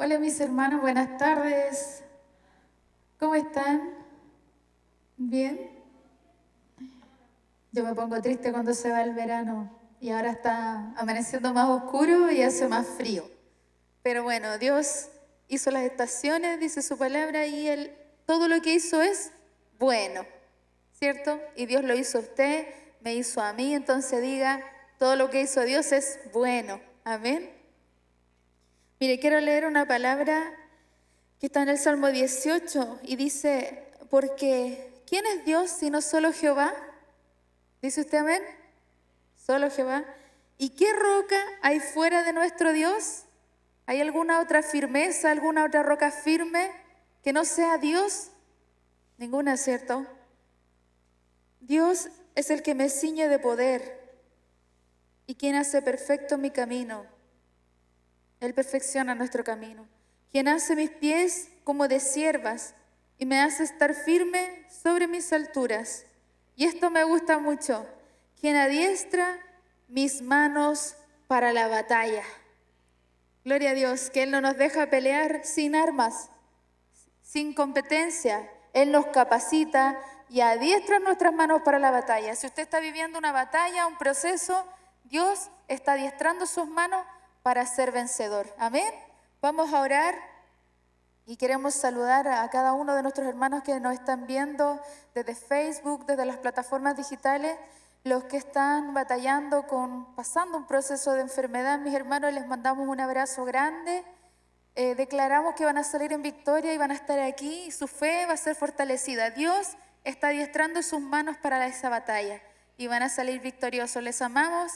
Hola mis hermanos, buenas tardes. ¿Cómo están? ¿Bien? Yo me pongo triste cuando se va el verano y ahora está amaneciendo más oscuro y hace más frío. Pero bueno, Dios hizo las estaciones, dice su palabra, y todo lo que hizo es bueno, ¿cierto? Y Dios lo hizo a usted, me hizo a mí, entonces diga, todo lo que hizo Dios es bueno. Amén. Mire, quiero leer una palabra que está en el Salmo 18 y dice, porque ¿quién es Dios sino solo Jehová? ¿Dice usted amén? Solo Jehová. ¿Y qué roca hay fuera de nuestro Dios? ¿Hay alguna otra firmeza, alguna otra roca firme que no sea Dios? Ninguna, ¿cierto? Dios es el que me ciñe de poder y quien hace perfecto mi camino. Él perfecciona nuestro camino. Quien hace mis pies como de ciervas y me hace estar firme sobre mis alturas. Y esto me gusta mucho. Quien adiestra mis manos para la batalla. Gloria a Dios, que Él no nos deja pelear sin armas, sin competencia. Él nos capacita y adiestra nuestras manos para la batalla. Si usted está viviendo una batalla, un proceso, Dios está adiestrando sus manos para ser vencedor. Amén. Vamos a orar y queremos saludar a cada uno de nuestros hermanos que nos están viendo desde Facebook, desde las plataformas digitales, los que están batallando pasando un proceso de enfermedad. Mis hermanos, les mandamos un abrazo grande. Declaramos que van a salir en victoria y van a estar aquí y su fe va a ser fortalecida. Dios está adiestrando sus manos para esa batalla y van a salir victoriosos. Les amamos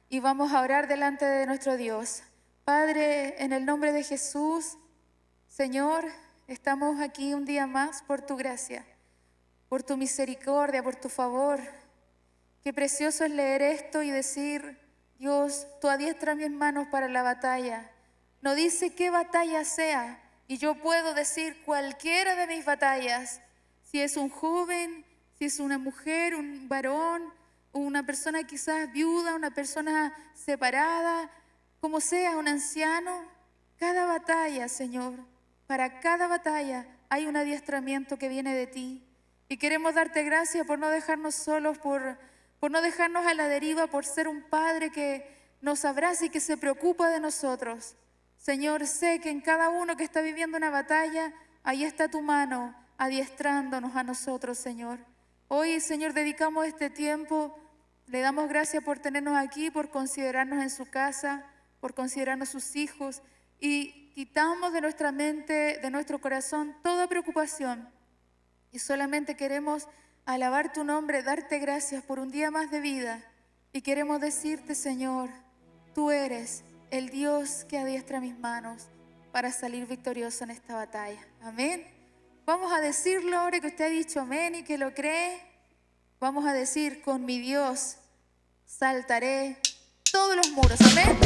y vamos a orar delante de nuestro Dios. Padre, en el nombre de Jesús, Señor, estamos aquí un día más por tu gracia, por tu misericordia, por tu favor. Qué precioso es leer esto y decir, Dios, tú adiestras mis manos para la batalla. No dice qué batalla sea, y yo puedo decir cualquiera de mis batallas, si es un joven, si es una mujer, un varón, una persona quizás viuda, una persona separada, como sea, un anciano. Cada batalla, Señor, para cada batalla hay un adiestramiento que viene de ti. Y queremos darte gracias por no dejarnos solos, por no dejarnos a la deriva, por ser un Padre que nos abraza y que se preocupa de nosotros. Señor, sé que en cada uno que está viviendo una batalla, ahí está tu mano adiestrándonos a nosotros, Señor. Hoy, Señor, dedicamos este tiempo, le damos gracias por tenernos aquí, por considerarnos en su casa, por considerarnos sus hijos, y quitamos de nuestra mente, de nuestro corazón, toda preocupación. Y solamente queremos alabar tu nombre, darte gracias por un día más de vida. Y queremos decirte, Señor, tú eres el Dios que adiestra mis manos para salir victorioso en esta batalla. Amén. Vamos a decirlo ahora que usted ha dicho amén y que lo cree. Vamos a decir, con mi Dios saltaré todos los muros. Amén.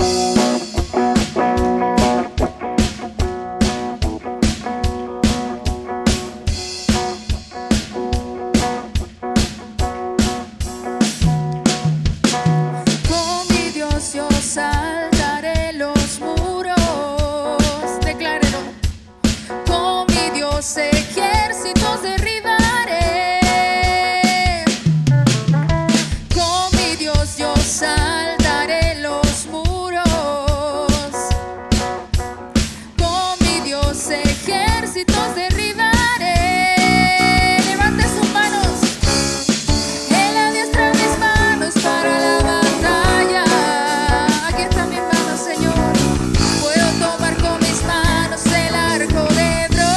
Con mi Dios yo saltaré los muros. Declárelo. Con mi Dios ejércitos derribaré. Con mi Dios yo saltaré los muros. Con mi Dios ejércitos derribaré. Levante sus manos. Él adiestra mis manos para la batalla. Aquí están mis manos, Señor. Puedo tomar con mis manos el arco de bronce.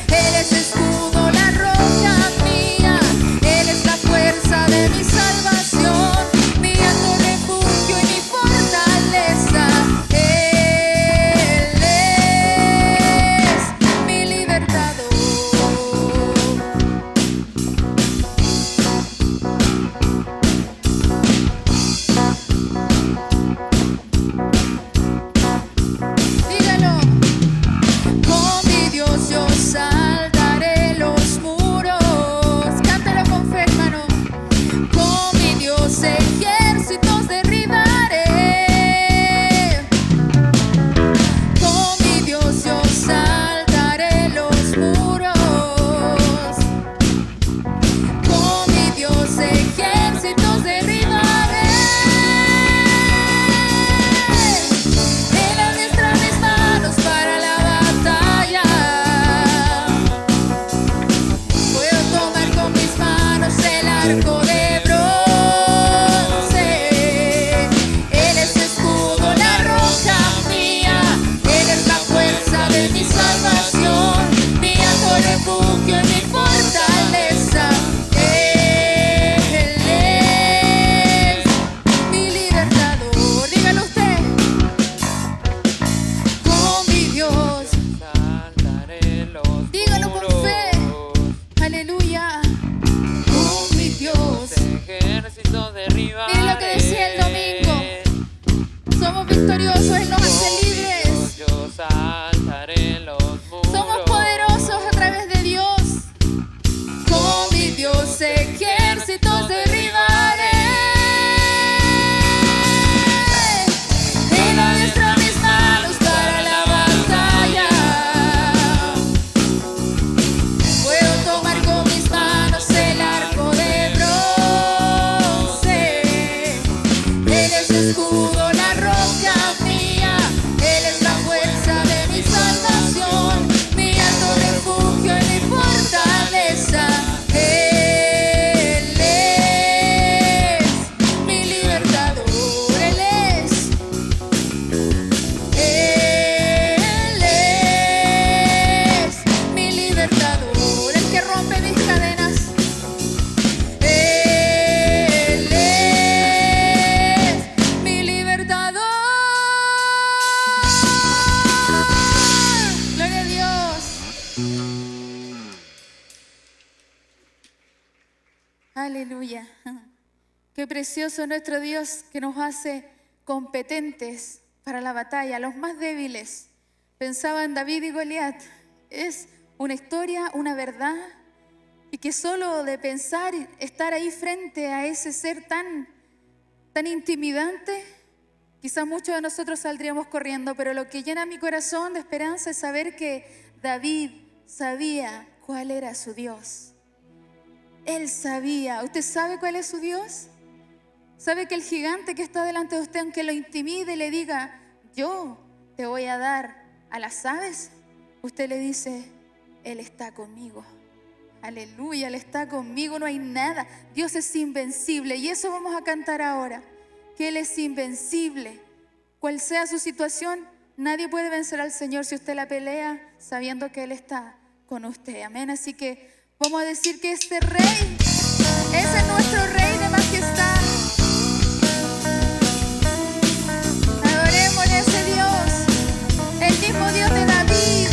Él es escudo, la roca mía. Él es la fuerza de mi salvación, mi alto refugio y mi fortaleza. Él es mi libertador. Dígalo. Con mi Dios yo saltaré los muros. Cántalo con fe, hermano. Con mi Dios ejércitos derribaré. ejércitos derribaré. Mire lo que decía el domingo. Somos victoriosos, Él nos hace libres. Yo saltaré los muros. Somos poderosos a través de Dios. Con mi Dios ejércitos derribaré. Él adiestra mis manos para la batalla. Puedo tomar con mis manos el arco de bronce. Él es mi escudo, la roca mía. Él es la fuerza de mi salvación, mi alto refugio y mi fortaleza. Él es mi libertador. Él es mi libertador, el que rompe mis cadenas. Él es mi libertador. Gloria a Dios. Aleluya. Qué precioso nuestro Dios, que nos hace competentes para la batalla, los más débiles. Pensaba en David y Goliat. Es una historia, una verdad, y que solo de pensar estar ahí frente a ese ser tan intimidante, quizás muchos de nosotros saldríamos corriendo, pero lo que llena mi corazón de esperanza es saber que David sabía cuál era su Dios. Él sabía. ¿Usted sabe cuál es su Dios? ¿Sabe que el gigante que está delante de usted, aunque lo intimide y le diga, yo te voy a dar a las aves, usted le dice, Él está conmigo? Aleluya, Él está conmigo, no hay nada. Dios es invencible y eso vamos a cantar ahora, que Él es invencible. Cual sea su situación, nadie puede vencer al Señor si usted la pelea sabiendo que Él está con usted. Amén. Así que vamos a decir que este Rey, ese es nuestro Rey de majestad. Adoremos a ese Dios, el mismo Dios de David,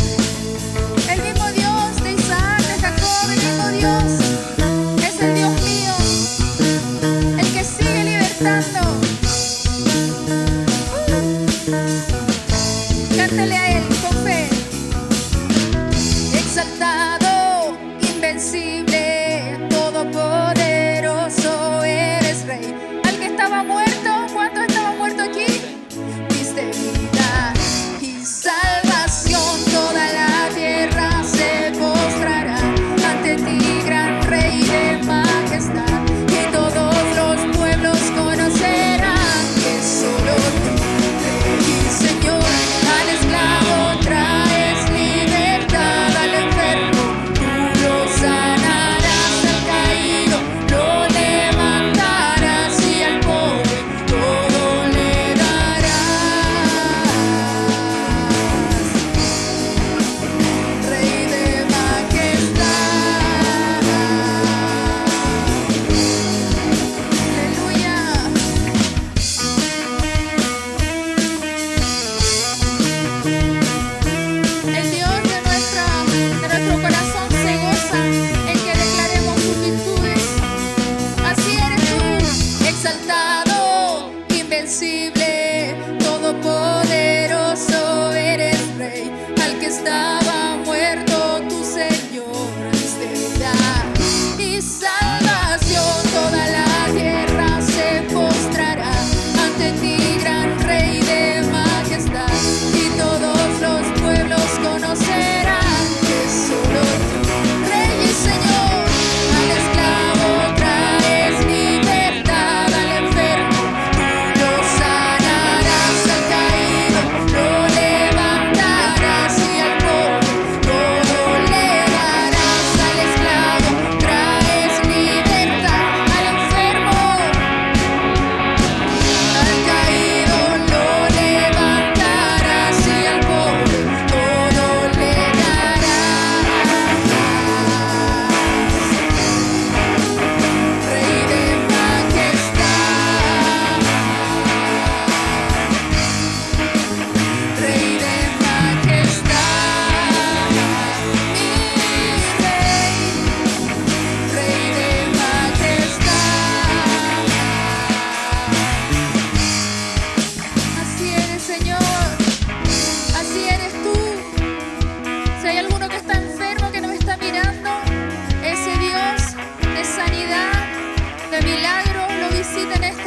el mismo Dios de Isaac, de Jacob, el mismo Dios. Es el Dios mío, el que sigue libertando. Cántale a Él con fe. Exaltado, invencible, todopoderoso.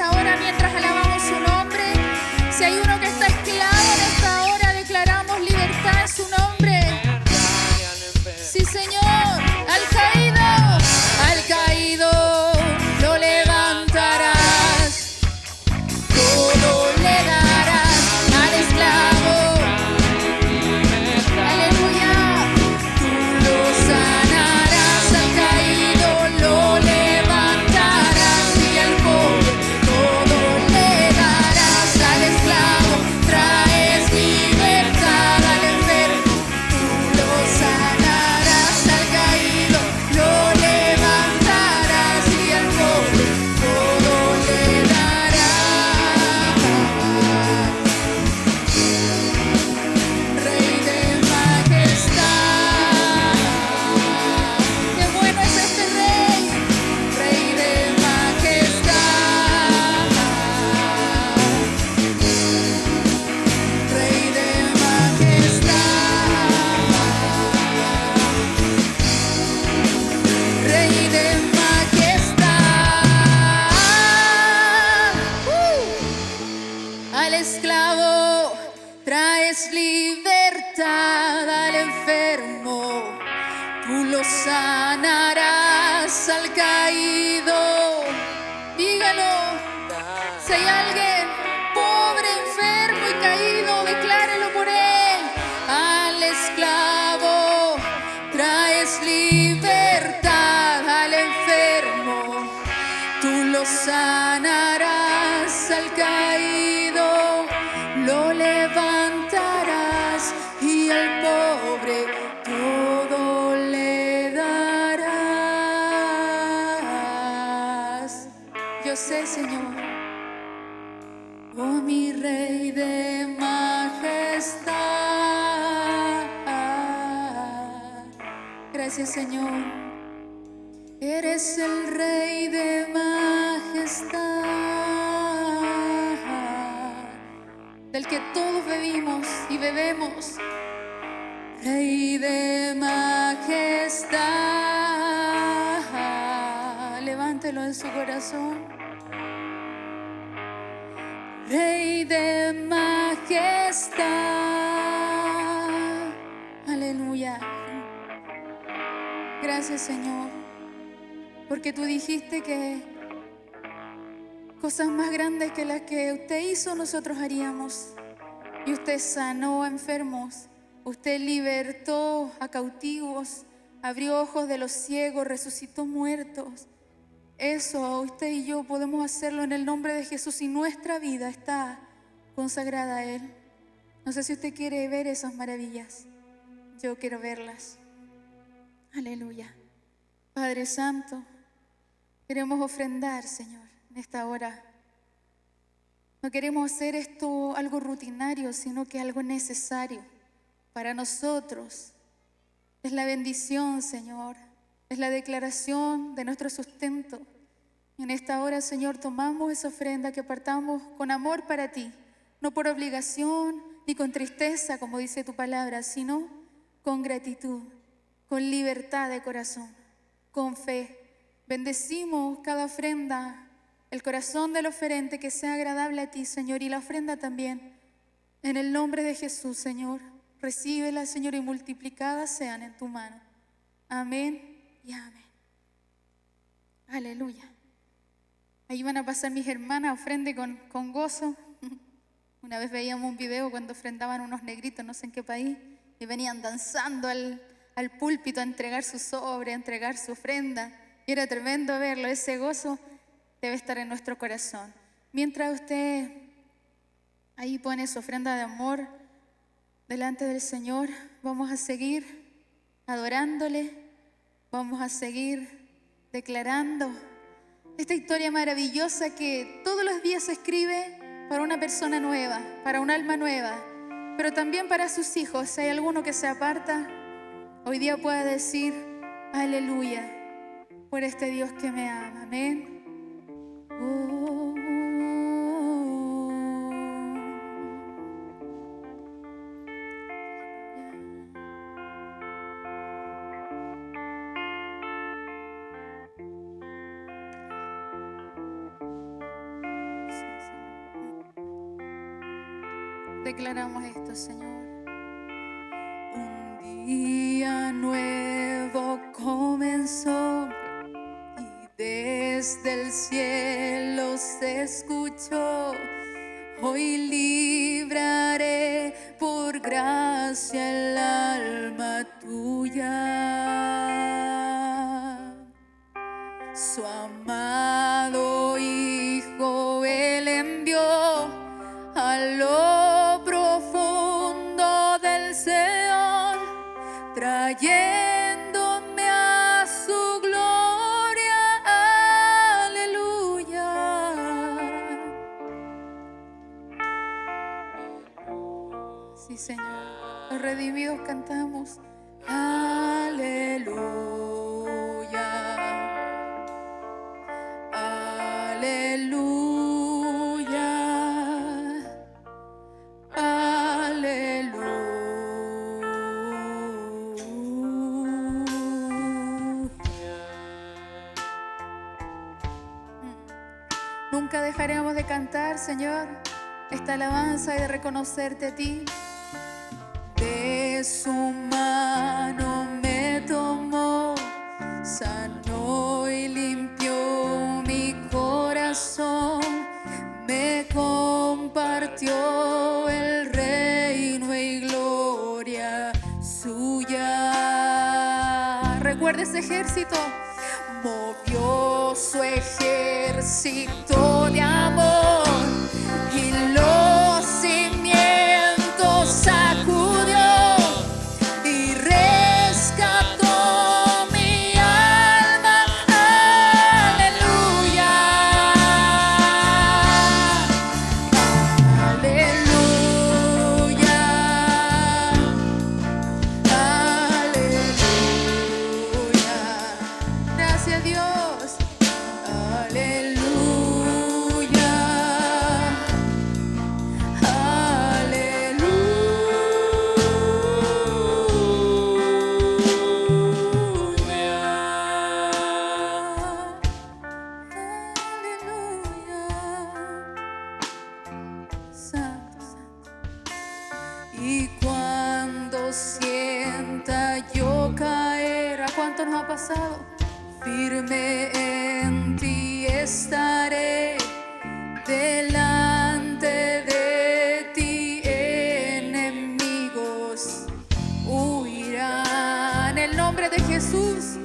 esta hora mientras alabamos su nombre. Si hay uno que está esclavo en esta hora, declaramos libertad en su nombre. Sí, Señor. Al caído lo levantarás, todo le darás al esclavo. Aleluya. Tú lo sanarás, al caído lo levantarás y al pobre todo le darás, al esclavo traes libertad, al enfermo tú lo sanarás, al caído lo levantarás y al pobre todo le darás. Rey de majestad, qué bueno es este Rey, Rey de majestad, Rey de majestad, Rey de majestad. Al esclavo traes libertad, al enfermo tú lo sanarás, al caído, dígalo. Si hay alguien pobre, enfermo y caído, declárelo por él. Al esclavo traes libertad, al enfermo tú lo sanarás, al caído lo levantarás y al pobre todo le darás. Yo sé, Señor, oh mi Rey de majestad. Gracias, Señor. Eres el Rey de majestad, del que todos bebimos y bebemos. Rey de majestad, levántelo en su corazón. Rey de majestad, aleluya. Gracias, Señor, porque tú dijiste que cosas más grandes que las que usted hizo nosotros haríamos. Y usted sanó a enfermos, usted libertó a cautivos, abrió ojos de los ciegos, resucitó muertos. Eso usted y yo podemos hacerlo en el nombre de Jesús y nuestra vida está consagrada a Él. No sé si usted quiere ver esas maravillas. Yo quiero verlas. Aleluya. Padre Santo, queremos ofrendar, Señor, en esta hora. No queremos hacer esto algo rutinario, sino que algo necesario para nosotros. Es la bendición, Señor. Es la declaración de nuestro sustento. En esta hora, Señor, tomamos esa ofrenda que apartamos con amor para ti, no por obligación ni con tristeza, como dice tu palabra, sino con gratitud, con libertad de corazón, con fe. Bendecimos cada ofrenda, el corazón del oferente, que sea agradable a ti, Señor, y la ofrenda también. En el nombre de Jesús, Señor, recíbela, Señor, y multiplicadas sean en tu mano. Amén y amén. Aleluya. Ahí van a pasar mis hermanas, ofrende con gozo. Una vez veíamos un video cuando ofrendaban unos negritos, no sé en qué país, y venían danzando al púlpito a entregar su sobre, a entregar su ofrenda. Y era tremendo verlo. Ese gozo debe estar en nuestro corazón. Mientras usted ahí pone su ofrenda de amor delante del Señor, vamos a seguir adorándole, vamos a seguir declarando esta historia maravillosa que todos los días se escribe para una persona nueva, para un alma nueva, pero también para sus hijos. Si hay alguno que se aparta, hoy día pueda decir aleluya por este Dios que me ama. Amén. Declaramos esto, Señor. Un día nuevo comenzó y desde el cielo se escuchó. Hoy libraré por gracia el alma tuya. Su amado Hijo Él envió a lo profundo del Seol, trayéndome a su gloria. Aleluya. Sí, Señor. Los redimidos cantamos. Aleluya. Aleluya. Nunca dejaremos de cantar, Señor, esta alabanza y de reconocerte a ti. De su mano me tomó, sanó y limpió mi corazón, me compartió el reino y gloria suya. Recuerda ese ejército. Movió su ejército de amor y los cimientos sacudió y rescató mi alma. Aleluya. Aleluya. Aleluya. Gracias, Dios. Aleluya. Santo, santo. Y cuando sienta yo caer, ¿a cuánto nos ha pasado? Firme en ti estaré, delante de ti enemigos huirán. En el nombre de Jesús.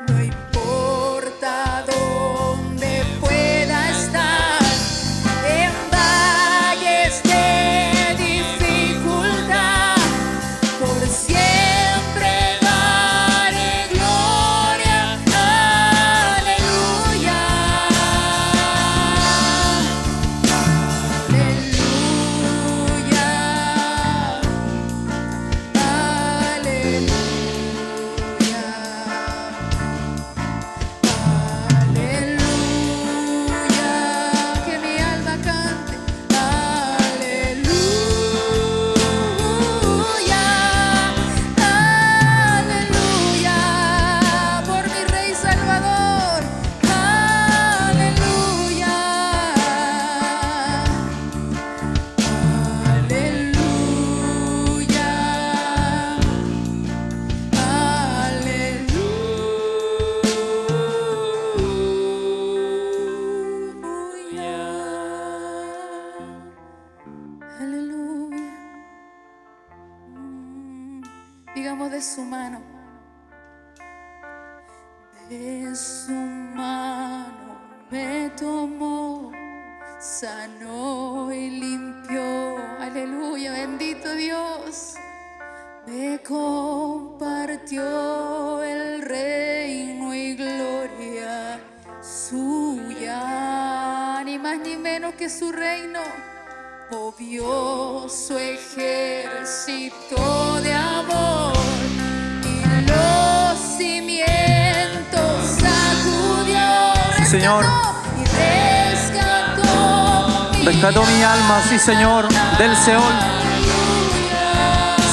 No importa dónde pueda estar, en valles de dificultad, por siempre daré gloria. Aleluya. Digamos de su mano. De su mano me tomó, sanó y limpió. Aleluya, bendito Dios. Me compartió el reino y gloria suya. Ni más ni menos que su reino. Movió su ejército de amor y los cimientos sacudió. Sí, Señor. Y rescató mi alma, sí, Señor, del Seol.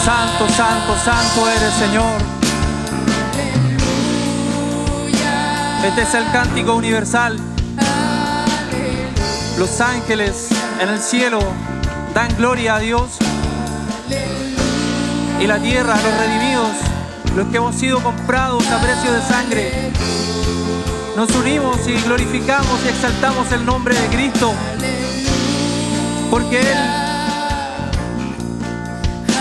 Santo, santo, santo eres, Señor. Este es el cántico universal. Los ángeles en el cielo Dan gloria a Dios. Y la tierra, los redimidos, los que hemos sido comprados a precio de sangre, nos unimos y glorificamos y exaltamos el nombre de Cristo, porque Él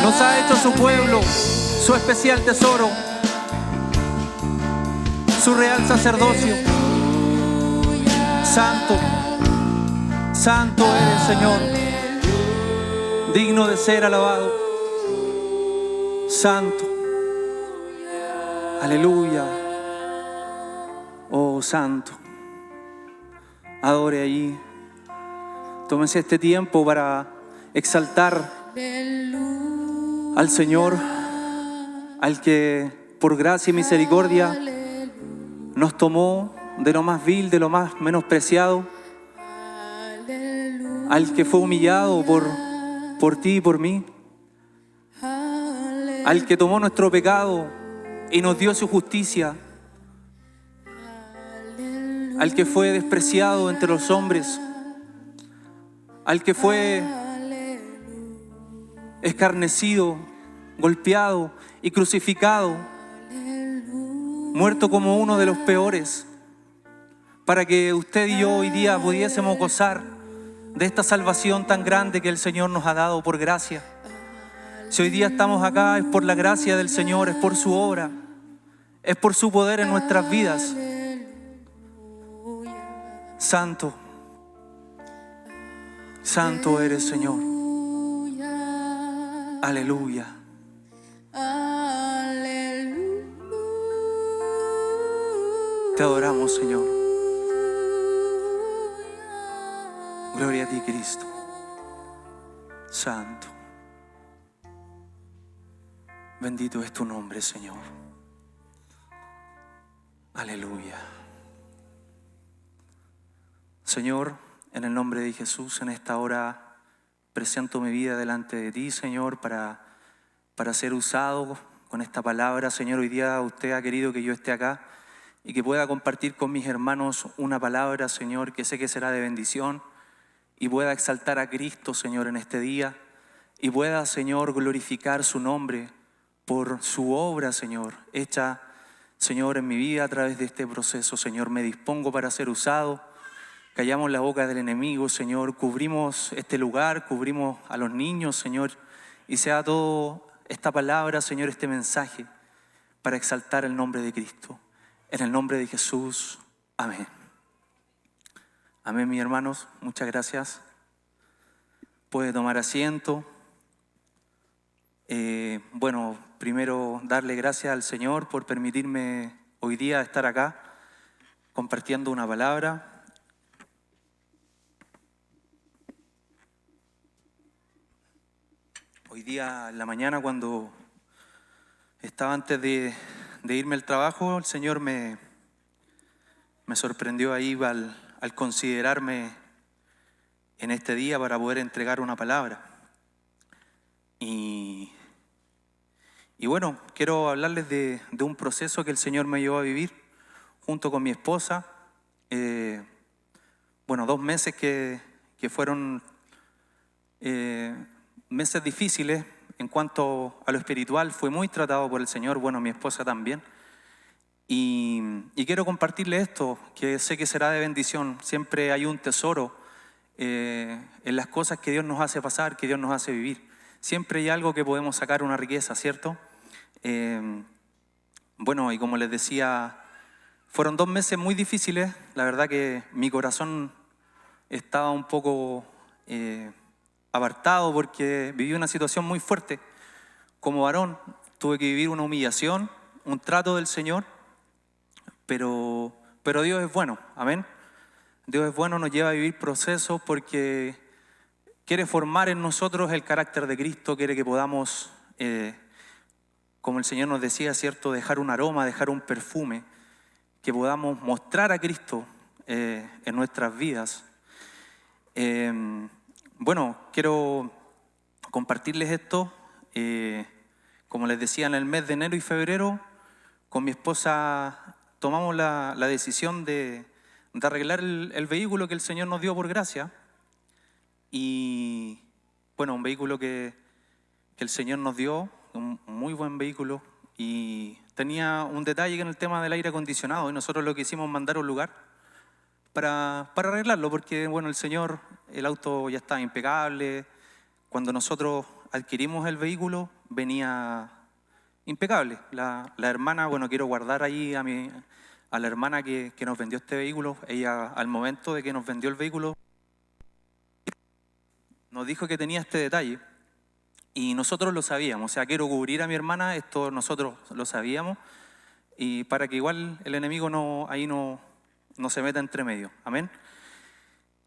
nos ha hecho su pueblo, su especial tesoro, su real sacerdocio. Santo, santo eres, Señor, digno de ser alabado. Santo, aleluya. Oh, santo, adore allí. Tómese este tiempo para exaltar al Señor, al que por gracia y misericordia nos tomó de lo más vil, de lo más menospreciado, al que fue humillado por ti y por mí, al que tomó nuestro pecado y nos dio su justicia, al que fue despreciado entre los hombres, al que fue escarnecido, golpeado y crucificado, muerto como uno de los peores, para que usted y yo hoy día pudiésemos gozar de esta salvación tan grande que el Señor nos ha dado por gracia. Si hoy día estamos acá es por la gracia del Señor, es por su obra, es por su poder en nuestras vidas. Santo, santo eres, Señor. Aleluya. Te adoramos, Señor. Gloria a ti, Cristo. Santo. Bendito es tu nombre, Señor. Aleluya. Señor, en el nombre de Jesús, en esta hora presento mi vida delante de ti, Señor, para ser usado con esta palabra. Señor, hoy día usted ha querido que yo esté acá y que pueda compartir con mis hermanos una palabra, Señor, que sé que será de bendición, y pueda exaltar a Cristo, Señor, en este día, y pueda, Señor, glorificar su nombre por su obra, Señor, hecha, Señor, en mi vida a través de este proceso. Señor, me dispongo para ser usado. Callamos la boca del enemigo, Señor, cubrimos este lugar, cubrimos a los niños, Señor, y sea todo esta palabra, Señor, este mensaje para exaltar el nombre de Cristo. En el nombre de Jesús, amén. Amén, mis hermanos, muchas gracias. Puede tomar asiento. Bueno, primero darle gracias al Señor por permitirme hoy día estar acá compartiendo una palabra. Hoy día en la mañana, cuando estaba antes de irme al trabajo, el Señor me sorprendió ahí al considerarme en este día para poder entregar una palabra. Y bueno, quiero hablarles de un proceso que el Señor me llevó a vivir junto con mi esposa. 2 meses que fueron meses difíciles en cuanto a lo espiritual. Fui muy tratado por el Señor, bueno, mi esposa también. Y quiero compartirle esto, que sé que será de bendición. Siempre hay un tesoro en las cosas que Dios nos hace pasar, que Dios nos hace vivir. Siempre hay algo que podemos sacar, una riqueza, ¿cierto? Y como les decía, fueron 2 meses muy difíciles. La verdad que mi corazón estaba un poco apartado porque viví una situación muy fuerte. Como varón tuve que vivir una humillación, un trato del Señor, pero Dios es bueno, amén. Dios es bueno, nos lleva a vivir procesos porque quiere formar en nosotros el carácter de Cristo, quiere que podamos, como el Señor nos decía, ¿cierto?, dejar un aroma, dejar un perfume, que podamos mostrar a Cristo en nuestras vidas. Quiero compartirles esto. Como les decía, en el mes de enero y febrero, con mi esposa tomamos la decisión de arreglar el vehículo que el Señor nos dio por gracia. Y bueno, un vehículo que el Señor nos dio, un muy buen vehículo, y tenía un detalle en el tema del aire acondicionado, y nosotros lo quisimos mandar a un lugar para arreglarlo, porque bueno, el auto ya estaba impecable. Cuando nosotros adquirimos el vehículo, venía impecable. La hermana, bueno, quiero guardar ahí a la hermana que nos vendió este vehículo. Ella, al momento de que nos vendió el vehículo, nos dijo que tenía este detalle. Y nosotros lo sabíamos, o sea, quiero cubrir a mi hermana, esto nosotros lo sabíamos, y para que igual el enemigo no se meta entre medio. Amén.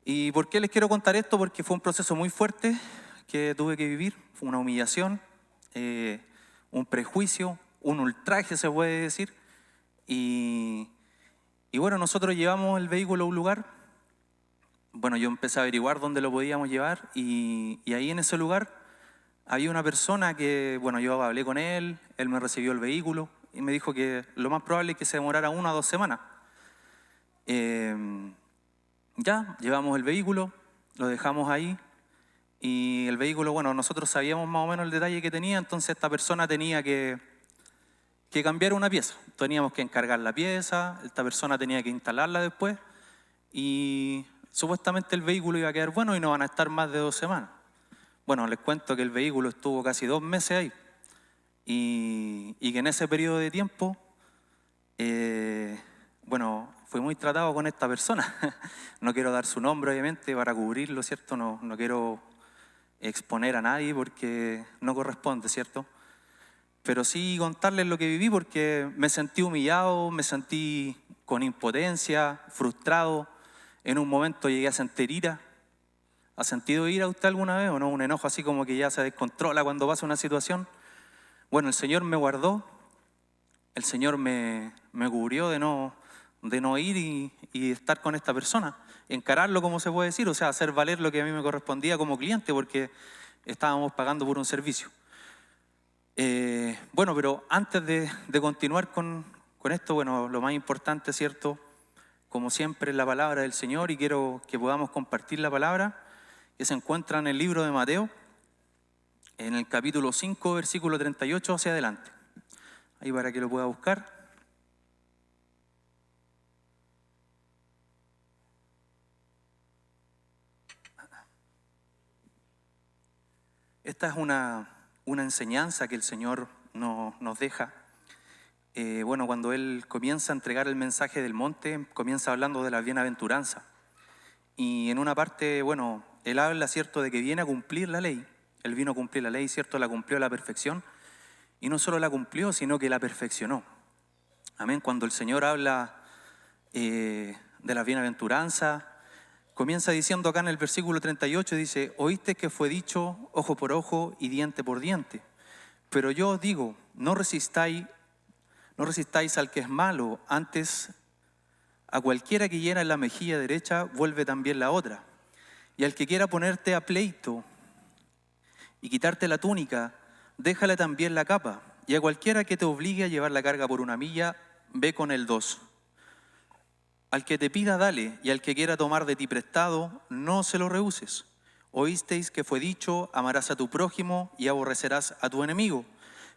¿Y por qué les quiero contar esto? Porque fue un proceso muy fuerte que tuve que vivir, fue una humillación, un prejuicio, un ultraje se puede decir. Y bueno, nosotros llevamos el vehículo a un lugar. Bueno, yo empecé a averiguar dónde lo podíamos llevar y ahí en ese lugar había una persona que, bueno, yo hablé con él me recibió el vehículo y me dijo que lo más probable es que se demorara 1 o 2 semanas. Ya, llevamos el vehículo, lo dejamos ahí y el vehículo, bueno, nosotros sabíamos más o menos el detalle que tenía, entonces esta persona tenía que cambiar una pieza. Teníamos que encargar la pieza, esta persona tenía que instalarla después y supuestamente el vehículo iba a quedar bueno y no van a estar más de 2 semanas. Bueno, les cuento que el vehículo estuvo casi 2 meses ahí y que en ese periodo de tiempo, bueno, fui muy tratado con esta persona. No quiero dar su nombre, obviamente, para cubrirlo, ¿cierto? No quiero exponer a nadie porque no corresponde, ¿cierto? Pero sí contarles lo que viví porque me sentí humillado, me sentí con impotencia, frustrado. En un momento llegué a sentir ira. ¿Ha sentido ira usted alguna vez o no? Un enojo así como que ya se descontrola cuando pasa una situación. Bueno, el Señor me guardó, el Señor me cubrió de no ir y estar con esta persona, encararlo, como se puede decir, o sea, hacer valer lo que a mí me correspondía como cliente porque estábamos pagando por un servicio. Bueno, pero antes de continuar con esto, bueno, lo más importante, ¿cierto? Como siempre, es la palabra del Señor y quiero que podamos compartir la palabra que se encuentra en el libro de Mateo, en el capítulo 5, versículo 38 hacia adelante. Ahí para que lo pueda buscar. Esta es una enseñanza que el Señor nos deja. Bueno, cuando Él comienza a entregar el mensaje del monte, comienza hablando de la bienaventuranza. Y en una parte, bueno, Él habla, ¿cierto?, de que viene a cumplir la ley. Él vino a cumplir la ley, ¿cierto?, la cumplió a la perfección. Y no solo la cumplió, sino que la perfeccionó. Amén. Cuando el Señor habla de la bienaventuranza, comienza diciendo acá en el versículo 38, dice: oíste que fue dicho ojo por ojo y diente por diente. Pero yo os digo, no resistáis al que es malo, antes a cualquiera que hiera en la mejilla derecha, vuelve también la otra. Y al que quiera ponerte a pleito y quitarte la túnica, déjale también la capa. Y a cualquiera que te obligue a llevar la carga por 1 milla, ve con el 2. Al que te pida, dale, y al que quiera tomar de ti prestado, no se lo rehuses. Oísteis que fue dicho, amarás a tu prójimo y aborrecerás a tu enemigo.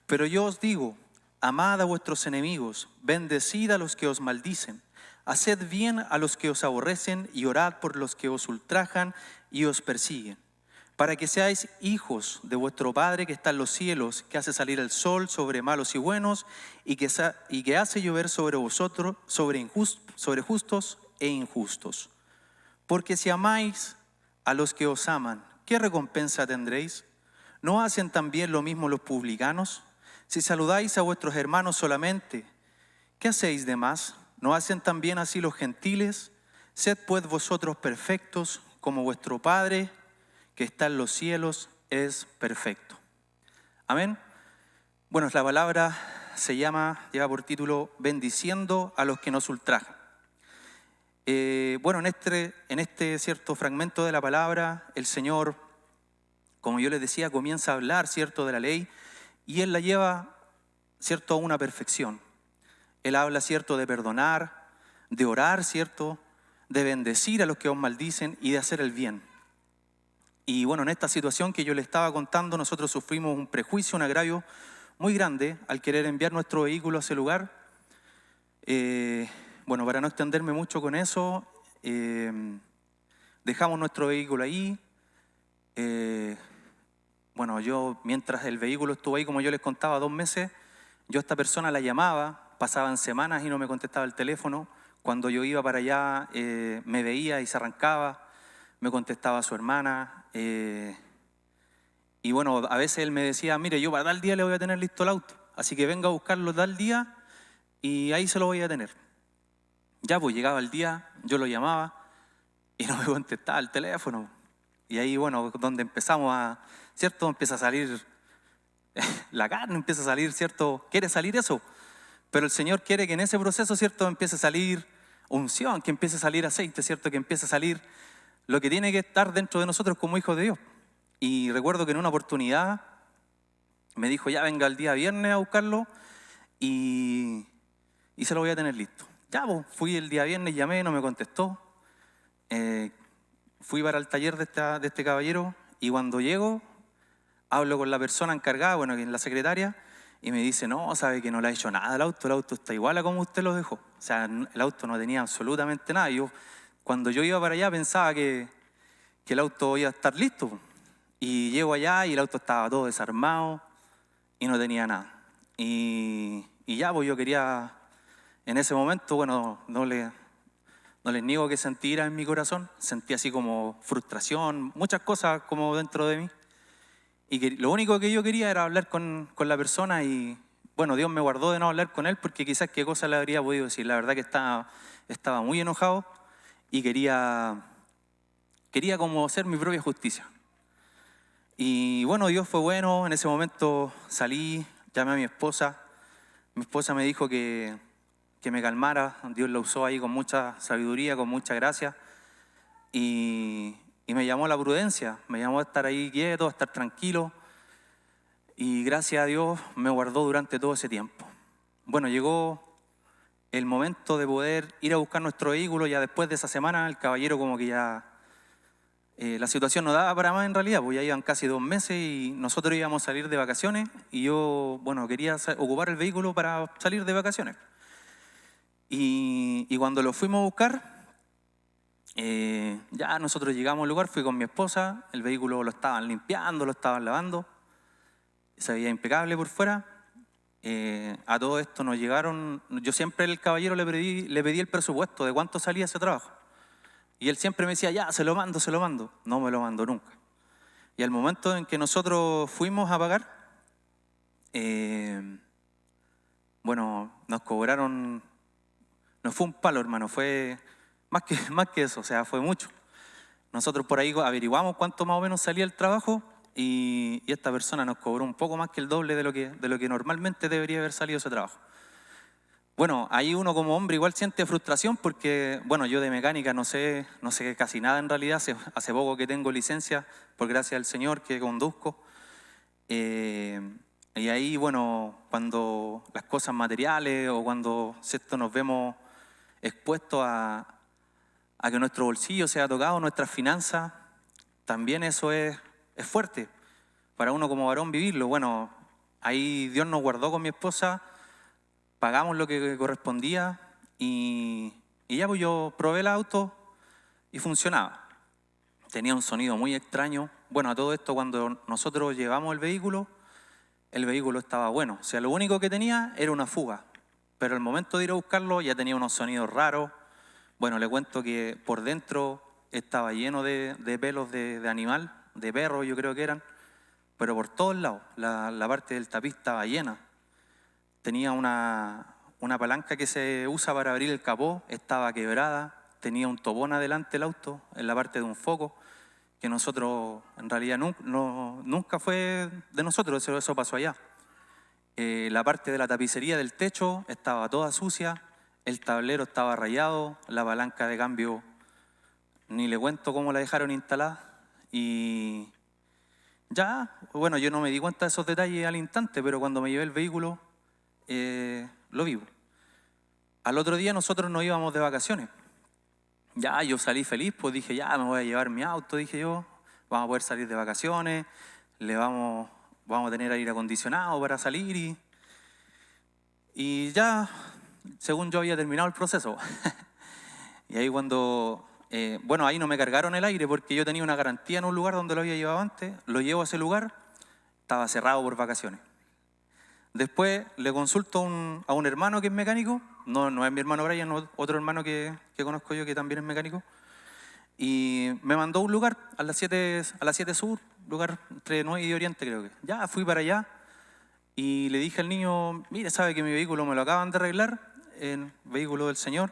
Pero yo os digo, amad a vuestros enemigos, bendecid a los que os maldicen, haced bien a los que os aborrecen y orad por los que os ultrajan y os persiguen, para que seáis hijos de vuestro Padre que está en los cielos, que hace salir el sol sobre malos y buenos y que hace llover sobre vosotros, sobre justos e injustos. Porque si amáis a los que os aman, ¿qué recompensa tendréis? ¿No hacen también lo mismo los publicanos? Si saludáis a vuestros hermanos solamente, ¿qué hacéis de más? ¿No hacen también así los gentiles? Sed pues vosotros perfectos, como vuestro Padre que está en los cielos es perfecto. Amén. Bueno, la palabra lleva por título Bendiciendo a los que nos ultrajan. Bueno, en este cierto fragmento de la palabra, el Señor, como yo les decía, comienza a hablar, ¿cierto?, de la ley, y Él la lleva, ¿cierto?, a una perfección. Él habla, ¿cierto?, de perdonar, de orar, ¿cierto?, de bendecir a los que os maldicen y de hacer el bien. Y bueno, en esta situación que yo le estaba contando, nosotros sufrimos un prejuicio, un agravio muy grande al querer enviar nuestro vehículo a ese lugar. Bueno, para no extenderme mucho con eso, dejamos nuestro vehículo ahí. Bueno, yo mientras el vehículo estuvo ahí, como yo les contaba, 2 meses, yo a esta persona la llamaba, pasaban semanas y no me contestaba el teléfono. Cuando yo iba para allá, me veía y se arrancaba, me contestaba su hermana. Y bueno, a veces él me decía, mire, yo para tal día le voy a tener listo el auto, así que venga a buscarlo tal día y ahí se lo voy a tener. Ya pues llegaba el día, yo lo llamaba y no me contestaba el teléfono. Y ahí, bueno, donde empezamos a, ¿cierto? Empieza a salir la carne, empieza a salir, ¿cierto? Quiere salir eso. Pero el Señor quiere que en ese proceso, ¿cierto? Empiece a salir unción, que empiece a salir aceite, ¿cierto? Que empiece a salir lo que tiene que estar dentro de nosotros como hijos de Dios. Y recuerdo que en una oportunidad me dijo, ya venga el día viernes a buscarlo y se lo voy a tener listo. Ya, pues, fui el día viernes, llamé, no me contestó. Fui para el taller de este caballero y cuando llego, hablo con la persona encargada, bueno, que es la secretaria, y me dice, no, sabe que no le ha hecho nada al auto, el auto está igual a como usted lo dejó. O sea, el auto no tenía absolutamente nada. Cuando yo iba para allá pensaba que el auto iba a estar listo. Y llego allá y el auto estaba todo desarmado y no tenía nada. Y ya, pues yo quería, en ese momento, bueno, no les niego que sentí ira en mi corazón, sentí así como frustración, muchas cosas como dentro de mí. Y que lo único que yo quería era hablar con la persona y, bueno, Dios me guardó de no hablar con él porque quizás qué cosa le habría podido decir. La verdad que estaba muy enojado y quería como hacer mi propia justicia. Y bueno, Dios fue bueno, en ese momento salí, llamé a mi esposa me dijo que me calmara, Dios la usó ahí con mucha sabiduría, con mucha gracia y me llamó a la prudencia, me llamó a estar ahí quieto, a estar tranquilo y gracias a Dios me guardó durante todo ese tiempo. Bueno, llegó el momento de poder ir a buscar nuestro vehículo, ya después de esa semana el caballero como que ya la situación no daba para más en realidad, pues ya iban casi 2 meses y nosotros íbamos a salir de vacaciones y yo, bueno, quería ocupar el vehículo para salir de vacaciones. Y cuando lo fuimos a buscar, ya nosotros llegamos al lugar, fui con mi esposa, el vehículo lo estaban limpiando, lo estaban lavando, se veía impecable por fuera. A todo esto nos llegaron, yo siempre al caballero le pedí el presupuesto de cuánto salía ese trabajo. Y él siempre me decía, ya, se lo mando. No me lo mandó nunca. Y al momento en que nosotros fuimos a pagar, bueno, nos cobraron, no fue un palo, hermano, fue más que eso, o sea, fue mucho. Nosotros por ahí averiguamos cuánto más o menos salía el trabajo y esta persona nos cobró un poco más que el doble de lo que normalmente debería haber salido ese trabajo. Bueno, ahí uno como hombre igual siente frustración porque, bueno, yo de mecánica no sé casi nada en realidad, hace poco que tengo licencia, por gracia del Señor, que conduzco. Y ahí, bueno, cuando las cosas materiales o cuando ¿cierto? Nos vemos expuestos a que nuestro bolsillo sea tocado, nuestras finanzas, también eso es fuerte para uno como varón vivirlo. Bueno, ahí Dios nos guardó con mi esposa, pagamos lo que correspondía y ya pues yo probé el auto y funcionaba. Tenía un sonido muy extraño. Bueno, a todo esto cuando nosotros llevamos el vehículo estaba bueno. O sea, lo único que tenía era una fuga. Pero al momento de ir a buscarlo ya tenía unos sonidos raros. Bueno, le cuento que por dentro estaba lleno de pelos de animal, de perro yo creo que eran, pero por todos lados. La parte del tapiz estaba llena. Tenía una palanca que se usa para abrir el capó, estaba quebrada, tenía un tobón adelante el auto, en la parte de un foco, que nosotros en realidad nunca fue de nosotros, eso pasó allá. La parte de la tapicería del techo estaba toda sucia, el tablero estaba rayado, la palanca de cambio ni le cuento cómo la dejaron instalada y ya, bueno, yo no me di cuenta de esos detalles al instante, pero cuando me llevé el vehículo lo vivo. Al otro día nosotros nos íbamos de vacaciones. Ya, yo salí feliz, pues dije, ya me voy a llevar mi auto, dije yo, vamos a poder salir de vacaciones, vamos a tener aire acondicionado para salir y ya, según yo había terminado el proceso. Y ahí cuando, bueno, ahí no me cargaron el aire porque yo tenía una garantía en un lugar donde lo había llevado antes, lo llevo a ese lugar, estaba cerrado por vacaciones. Después le consulto a un hermano que es mecánico, no es mi hermano Brian, otro hermano que conozco yo que también es mecánico, y me mandó a un lugar a las 7 Sur, lugar entre 9 y Oriente creo que. Ya fui para allá y le dije al niño, mire, sabe que mi vehículo me lo acaban de arreglar, el vehículo del señor,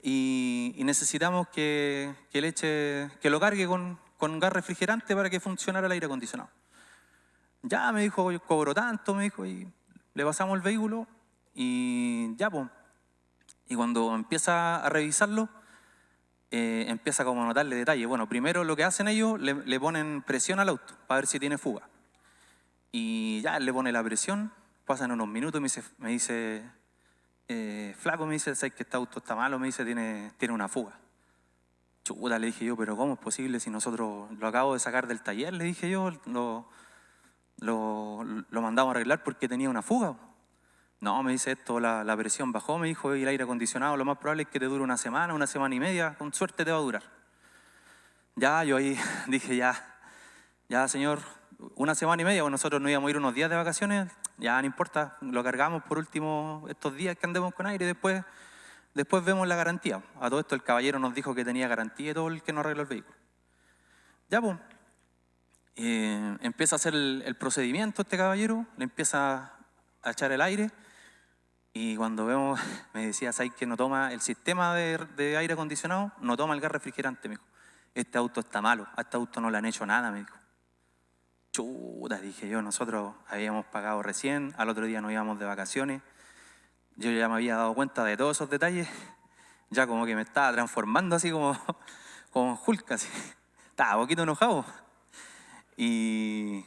y necesitamos que lo cargue con gas refrigerante para que funcionara el aire acondicionado. Ya me dijo, yo cobro tanto, me dijo, y le pasamos el vehículo y ya, pues. Y cuando empieza a revisarlo, empieza como a notarle detalles. Bueno, primero lo que hacen ellos, le ponen presión al auto para ver si tiene fuga. Y ya le pone la presión, pasan unos minutos y me dice flaco, me dice, ¿sabes que este auto está malo? Me dice, tiene una fuga. Chuta, le dije yo, pero ¿cómo es posible si nosotros lo acabo de sacar del taller? Le dije yo, lo mandamos a arreglar porque tenía una fuga. No, me dice esto, la presión bajó, me dijo, y el aire acondicionado lo más probable es que te dure una semana y media, con suerte te va a durar. Ya, yo ahí dije, ya señor, una semana y media, pues nosotros nos íbamos a ir unos días de vacaciones, ya no importa, lo cargamos por último estos días que andemos con aire y después vemos la garantía. A todo esto el caballero nos dijo que tenía garantía y todo el que nos arregló el vehículo. Ya, pues, empieza a hacer el procedimiento este caballero, le empieza a echar el aire y cuando vemos, me decía, ¿sabes que no toma el sistema de aire acondicionado? No toma el gas refrigerante, me dijo. Este auto está malo, a este auto no le han hecho nada, me dijo. Chuta, dije yo, nosotros habíamos pagado recién, al otro día nos íbamos de vacaciones, yo ya me había dado cuenta de todos esos detalles, ya como que me estaba transformando así como Hulk, así. Estaba un poquito enojado. Y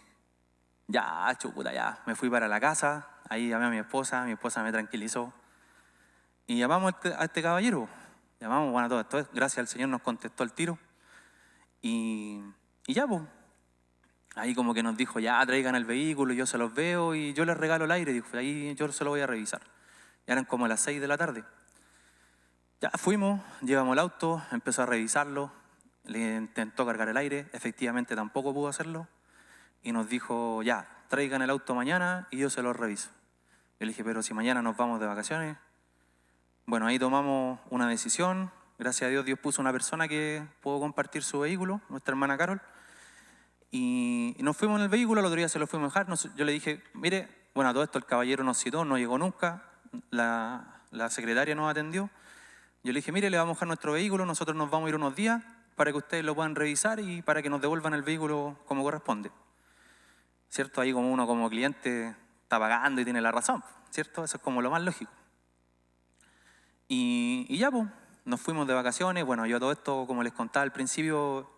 ya, chuta, ya, me fui para la casa, ahí llamé a mi esposa me tranquilizó. Y llamamos a este caballero, llamamos, bueno, todo esto, gracias al Señor nos contestó el tiro. Y ya, pues, ahí como que nos dijo, ya traigan el vehículo, yo se los veo y yo les regalo el aire, dijo, ahí yo se lo voy a revisar. Ya eran como las 6 de la tarde. Ya fuimos, llevamos el auto, empezó a revisarlo, le intentó cargar el aire, efectivamente tampoco pudo hacerlo. Y nos dijo, ya, traigan el auto mañana y yo se lo reviso. Yo le dije, pero si mañana nos vamos de vacaciones. Bueno, ahí tomamos una decisión. Gracias a Dios, Dios puso una persona que pudo compartir su vehículo, nuestra hermana Carol. Y nos fuimos en el vehículo, el otro día se lo fuimos a dejar. Yo le dije, mire, bueno, a todo esto el caballero nos citó, no llegó nunca. La secretaria nos atendió. Yo le dije, mire, le vamos a dejar nuestro vehículo, nosotros nos vamos a ir unos días para que ustedes lo puedan revisar y para que nos devuelvan el vehículo como corresponde. ¿Cierto? Ahí como uno como cliente está pagando y tiene la razón, ¿cierto? Eso es como lo más lógico. Y ya, pues, nos fuimos de vacaciones. Bueno, yo todo esto, como les contaba al principio,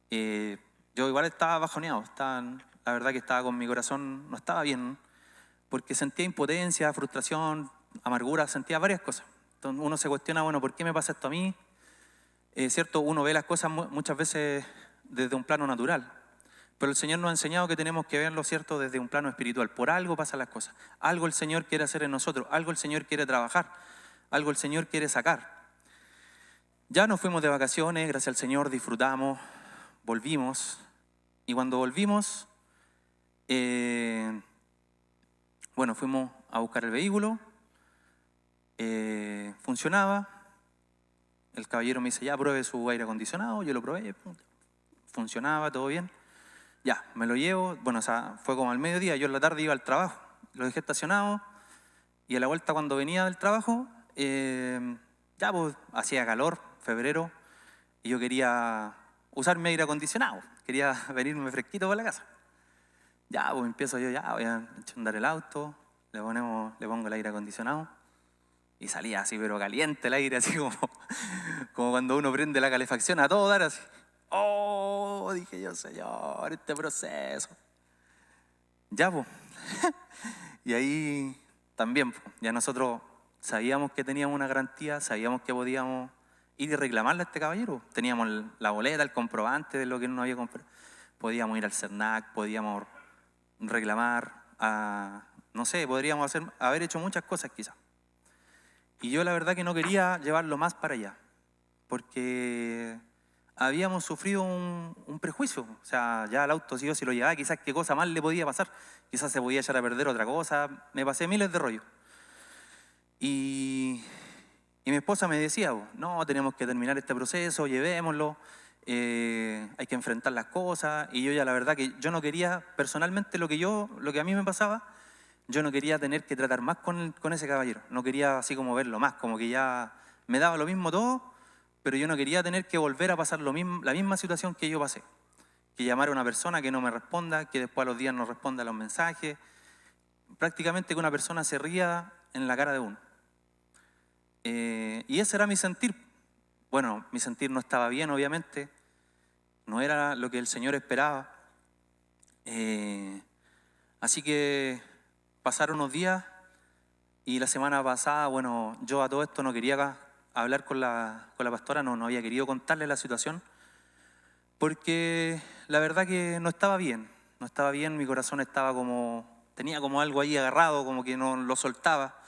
yo igual estaba bajoneado. La verdad que estaba con mi corazón, no estaba bien, porque sentía impotencia, frustración, amargura, sentía varias cosas. Entonces uno se cuestiona, bueno, ¿por qué me pasa esto a mí? ¿Cierto? Uno ve las cosas muchas veces desde un plano natural. Pero el Señor nos ha enseñado que tenemos que verlo, ¿cierto?, desde un plano espiritual. Por algo pasan las cosas. Algo el Señor quiere hacer en nosotros. Algo el Señor quiere trabajar. Algo el Señor quiere sacar. Ya nos fuimos de vacaciones, gracias al Señor, disfrutamos, volvimos. Y cuando volvimos, bueno, fuimos a buscar el vehículo. Funcionaba. El caballero me dice, ya, pruebe su aire acondicionado. Yo lo probé. Funcionaba, todo bien. Ya, me lo llevo, bueno, o sea, fue como al mediodía, yo en la tarde iba al trabajo, lo dejé estacionado y a la vuelta cuando venía del trabajo, ya pues hacía calor, febrero, y yo quería usar mi aire acondicionado, quería venirme fresquito para la casa. Ya, pues empiezo yo, ya voy a andar el auto, le pongo el aire acondicionado y salía así, pero caliente el aire, así como cuando uno prende la calefacción a todo dar así. Oh, dije yo, Señor, este proceso. Ya, pues. Y ahí también, pues, ya nosotros sabíamos que teníamos una garantía, sabíamos que podíamos ir y reclamarle a este caballero. Teníamos la boleta, el comprobante de lo que él nos había comprado. Podíamos ir al CERNAC, podíamos reclamar, no sé, podríamos haber hecho muchas cosas quizás. Y yo la verdad que no quería llevarlo más para allá, porque habíamos sufrido un prejuicio. O sea, ya el auto, si yo si lo llevaba, quizás qué cosa más le podía pasar. Quizás se podía echar a perder otra cosa. Me pasé miles de rollos. Y mi esposa me decía, no, tenemos que terminar este proceso, llevémoslo, hay que enfrentar las cosas. Y yo ya la verdad que yo no quería, personalmente lo que a mí me pasaba, yo no quería tener que tratar más con ese caballero. No quería así como verlo más, como que ya me daba lo mismo todo, pero yo no quería tener que volver a pasar la misma situación que yo pasé. Que llamar a una persona que no me responda, que después a los días no responda a los mensajes. Prácticamente que una persona se ría en la cara de uno. Y ese era mi sentir. Bueno, mi sentir no estaba bien, obviamente. No era lo que el Señor esperaba. Así que pasaron unos días y la semana pasada, bueno, yo a todo esto no quería hablar con la pastora, no había querido contarle la situación, porque la verdad que no estaba bien, mi corazón estaba tenía como algo ahí agarrado, como que no lo soltaba.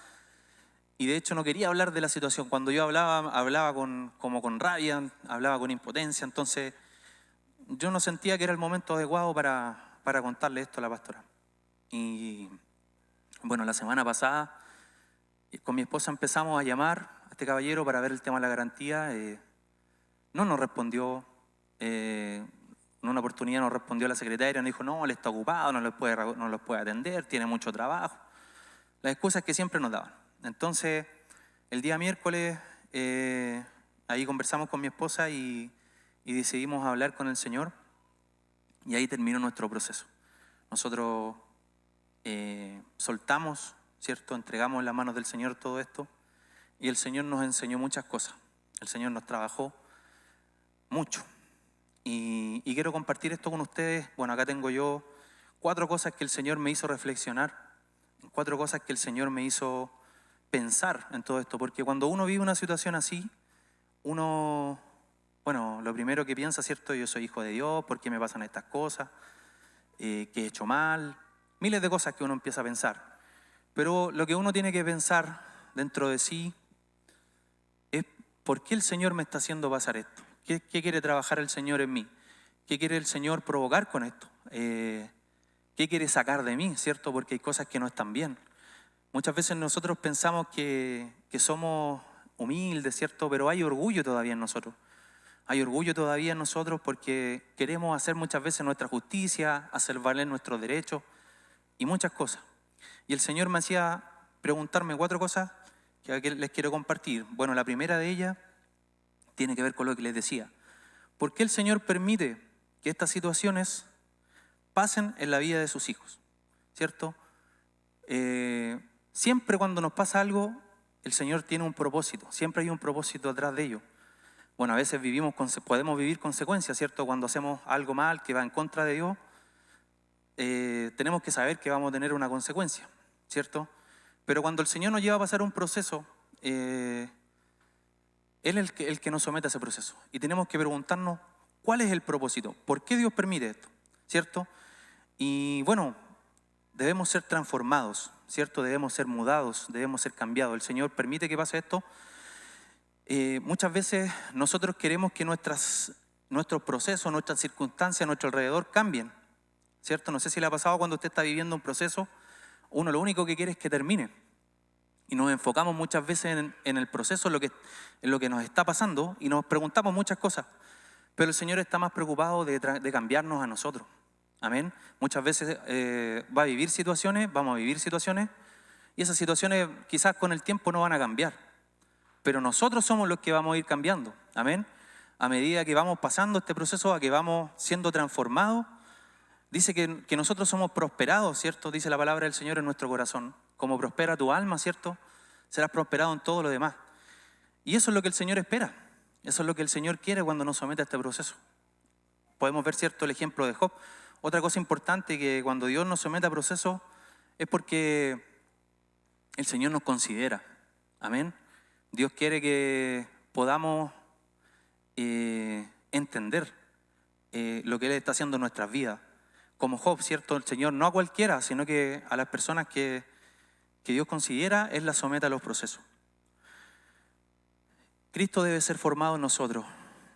Y de hecho no quería hablar de la situación. Cuando yo hablaba como con rabia, hablaba con impotencia. Entonces yo no sentía que era el momento adecuado para contarle esto a la pastora. Y bueno, la semana pasada con mi esposa empezamos a llamar a este caballero para ver el tema de la garantía. No nos respondió. En una oportunidad nos respondió la secretaria, nos dijo, no, él está ocupado, no los puede atender, tiene mucho trabajo. Las excusas que siempre nos daban. Entonces, el día miércoles, ahí conversamos con mi esposa y decidimos hablar con el Señor, y ahí terminó nuestro proceso. Nosotros soltamos, ¿cierto? Entregamos en las manos del Señor todo esto, y el Señor nos enseñó muchas cosas. El Señor nos trabajó mucho. Y quiero compartir esto con ustedes. Bueno, acá tengo yo 4 cosas que el Señor me hizo reflexionar, 4 cosas que el Señor me hizo pensar en todo esto, porque cuando uno vive una situación así, uno, bueno, lo primero que piensa, ¿cierto? Yo soy hijo de Dios, ¿por qué me pasan estas cosas? ¿Qué he hecho mal? Miles de cosas que uno empieza a pensar. Pero lo que uno tiene que pensar dentro de sí es ¿por qué el Señor me está haciendo pasar esto? ¿Qué quiere trabajar el Señor en mí? ¿Qué quiere el Señor provocar con esto? ¿Qué quiere sacar de mí, ¿cierto? Porque hay cosas que no están bien. Muchas veces nosotros pensamos que somos humildes, ¿cierto? Pero hay orgullo todavía en nosotros. Hay orgullo todavía en nosotros porque queremos hacer muchas veces nuestra justicia, hacer valer nuestros derechos y muchas cosas. Y el Señor me hacía preguntarme 4 cosas que les quiero compartir. Bueno, la primera de ellas tiene que ver con lo que les decía. ¿Por qué el Señor permite que estas situaciones pasen en la vida de sus hijos? ¿Cierto? Siempre cuando nos pasa algo, el Señor tiene un propósito. Siempre hay un propósito atrás de ello. Bueno, a veces podemos vivir consecuencias, ¿cierto? Cuando hacemos algo mal que va en contra de Dios, tenemos que saber que vamos a tener una consecuencia, ¿cierto? Pero cuando el Señor nos lleva a pasar un proceso, Él es el que nos somete a ese proceso. Y tenemos que preguntarnos, ¿cuál es el propósito? ¿Por qué Dios permite esto? ¿Cierto? Y bueno, debemos ser transformados, ¿cierto? Debemos ser mudados, debemos ser cambiados. El Señor permite que pase esto. Muchas veces nosotros queremos que nuestros procesos, nuestras circunstancias a nuestro alrededor cambien, ¿cierto? No sé si le ha pasado cuando usted está viviendo un proceso, uno lo único que quiere es que termine. Y nos enfocamos muchas veces en el proceso, en lo que nos está pasando, y nos preguntamos muchas cosas. Pero el Señor está más preocupado de cambiarnos a nosotros. Amén. Muchas veces vamos a vivir situaciones, y esas situaciones quizás con el tiempo no van a cambiar. Pero nosotros somos los que vamos a ir cambiando. Amén. A medida que vamos pasando este proceso, a que vamos siendo transformados, dice que nosotros somos prosperados, ¿cierto? Dice la palabra del Señor en nuestro corazón. Como prospera tu alma, ¿cierto? Serás prosperado en todo lo demás. Y eso es lo que el Señor espera. Eso es lo que el Señor quiere cuando nos somete a este proceso. Podemos ver, ¿cierto?, el ejemplo de Job. Otra cosa importante, que cuando Dios nos somete a procesos es porque el Señor nos considera. Amén. Dios quiere que podamos entender lo que Él está haciendo en nuestras vidas. Como Job, ¿cierto? El Señor no a cualquiera, sino que a las personas que Dios considera, Él las somete a los procesos. Cristo debe ser formado en nosotros.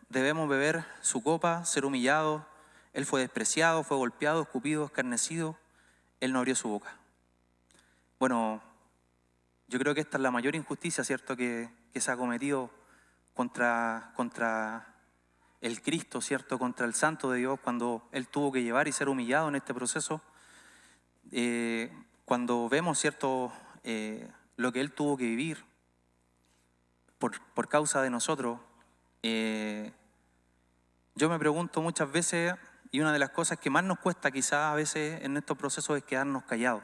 Debemos beber su copa, ser humillados. Él fue despreciado, fue golpeado, escupido, escarnecido. Él no abrió su boca. Bueno, yo creo que esta es la mayor injusticia, ¿cierto?, que se ha cometido contra el Cristo, ¿cierto?, contra el Santo de Dios, cuando Él tuvo que llevar y ser humillado en este proceso. Cuando vemos, ¿cierto?, lo que Él tuvo que vivir por causa de nosotros, yo me pregunto muchas veces, y una de las cosas que más nos cuesta quizás a veces en estos procesos es quedarnos callados.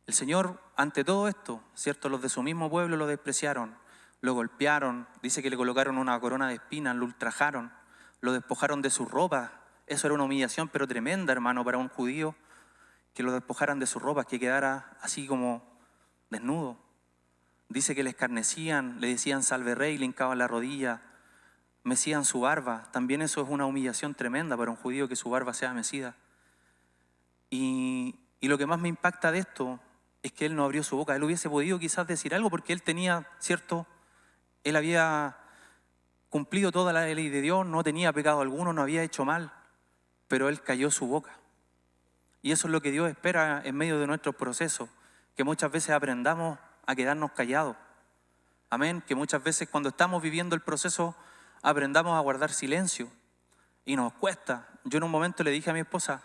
El Señor, ante todo esto, ¿cierto?, los de su mismo pueblo lo despreciaron, lo golpearon, dice que le colocaron una corona de espinas, lo ultrajaron, lo despojaron de su ropa. Eso era una humillación pero tremenda, hermano, para un judío, que lo despojaran de su ropa, que quedara así como desnudo. Dice que le escarnecían, le decían salve rey, le hincaban la rodilla, mecían su barba. También eso es una humillación tremenda para un judío, que su barba sea mecida. Y lo que más me impacta de esto es que Él no abrió su boca. Él hubiese podido quizás decir algo porque Él tenía, ¿cierto?, Él había cumplido toda la ley de Dios, no tenía pecado alguno, no había hecho mal, pero Él calló su boca. Y eso es lo que Dios espera en medio de nuestros procesos, que muchas veces aprendamos a quedarnos callados. Amén, que muchas veces cuando estamos viviendo el proceso aprendamos a guardar silencio y nos cuesta. Yo en un momento le dije a mi esposa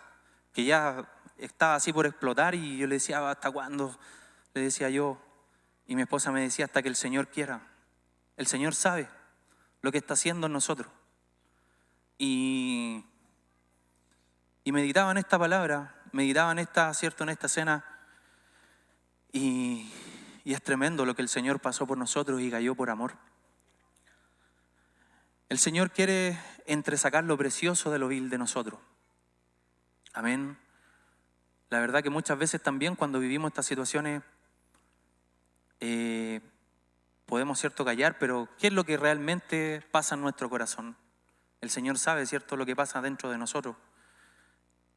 que ya estaba así por explotar y yo le decía, ¿hasta cuándo? Le decía yo, y mi esposa me decía, hasta que el Señor quiera. El Señor sabe lo que está haciendo en nosotros. Y meditaba en esta palabra, meditaba en esta, ¿cierto?, en esta escena, y es tremendo lo que el Señor pasó por nosotros y cayó por amor. El Señor quiere entresacar lo precioso de lo vil de nosotros. Amén. La verdad que muchas veces también cuando vivimos estas situaciones podemos, ¿cierto?, callar, pero ¿qué es lo que realmente pasa en nuestro corazón? El Señor sabe, ¿cierto?, lo que pasa dentro de nosotros.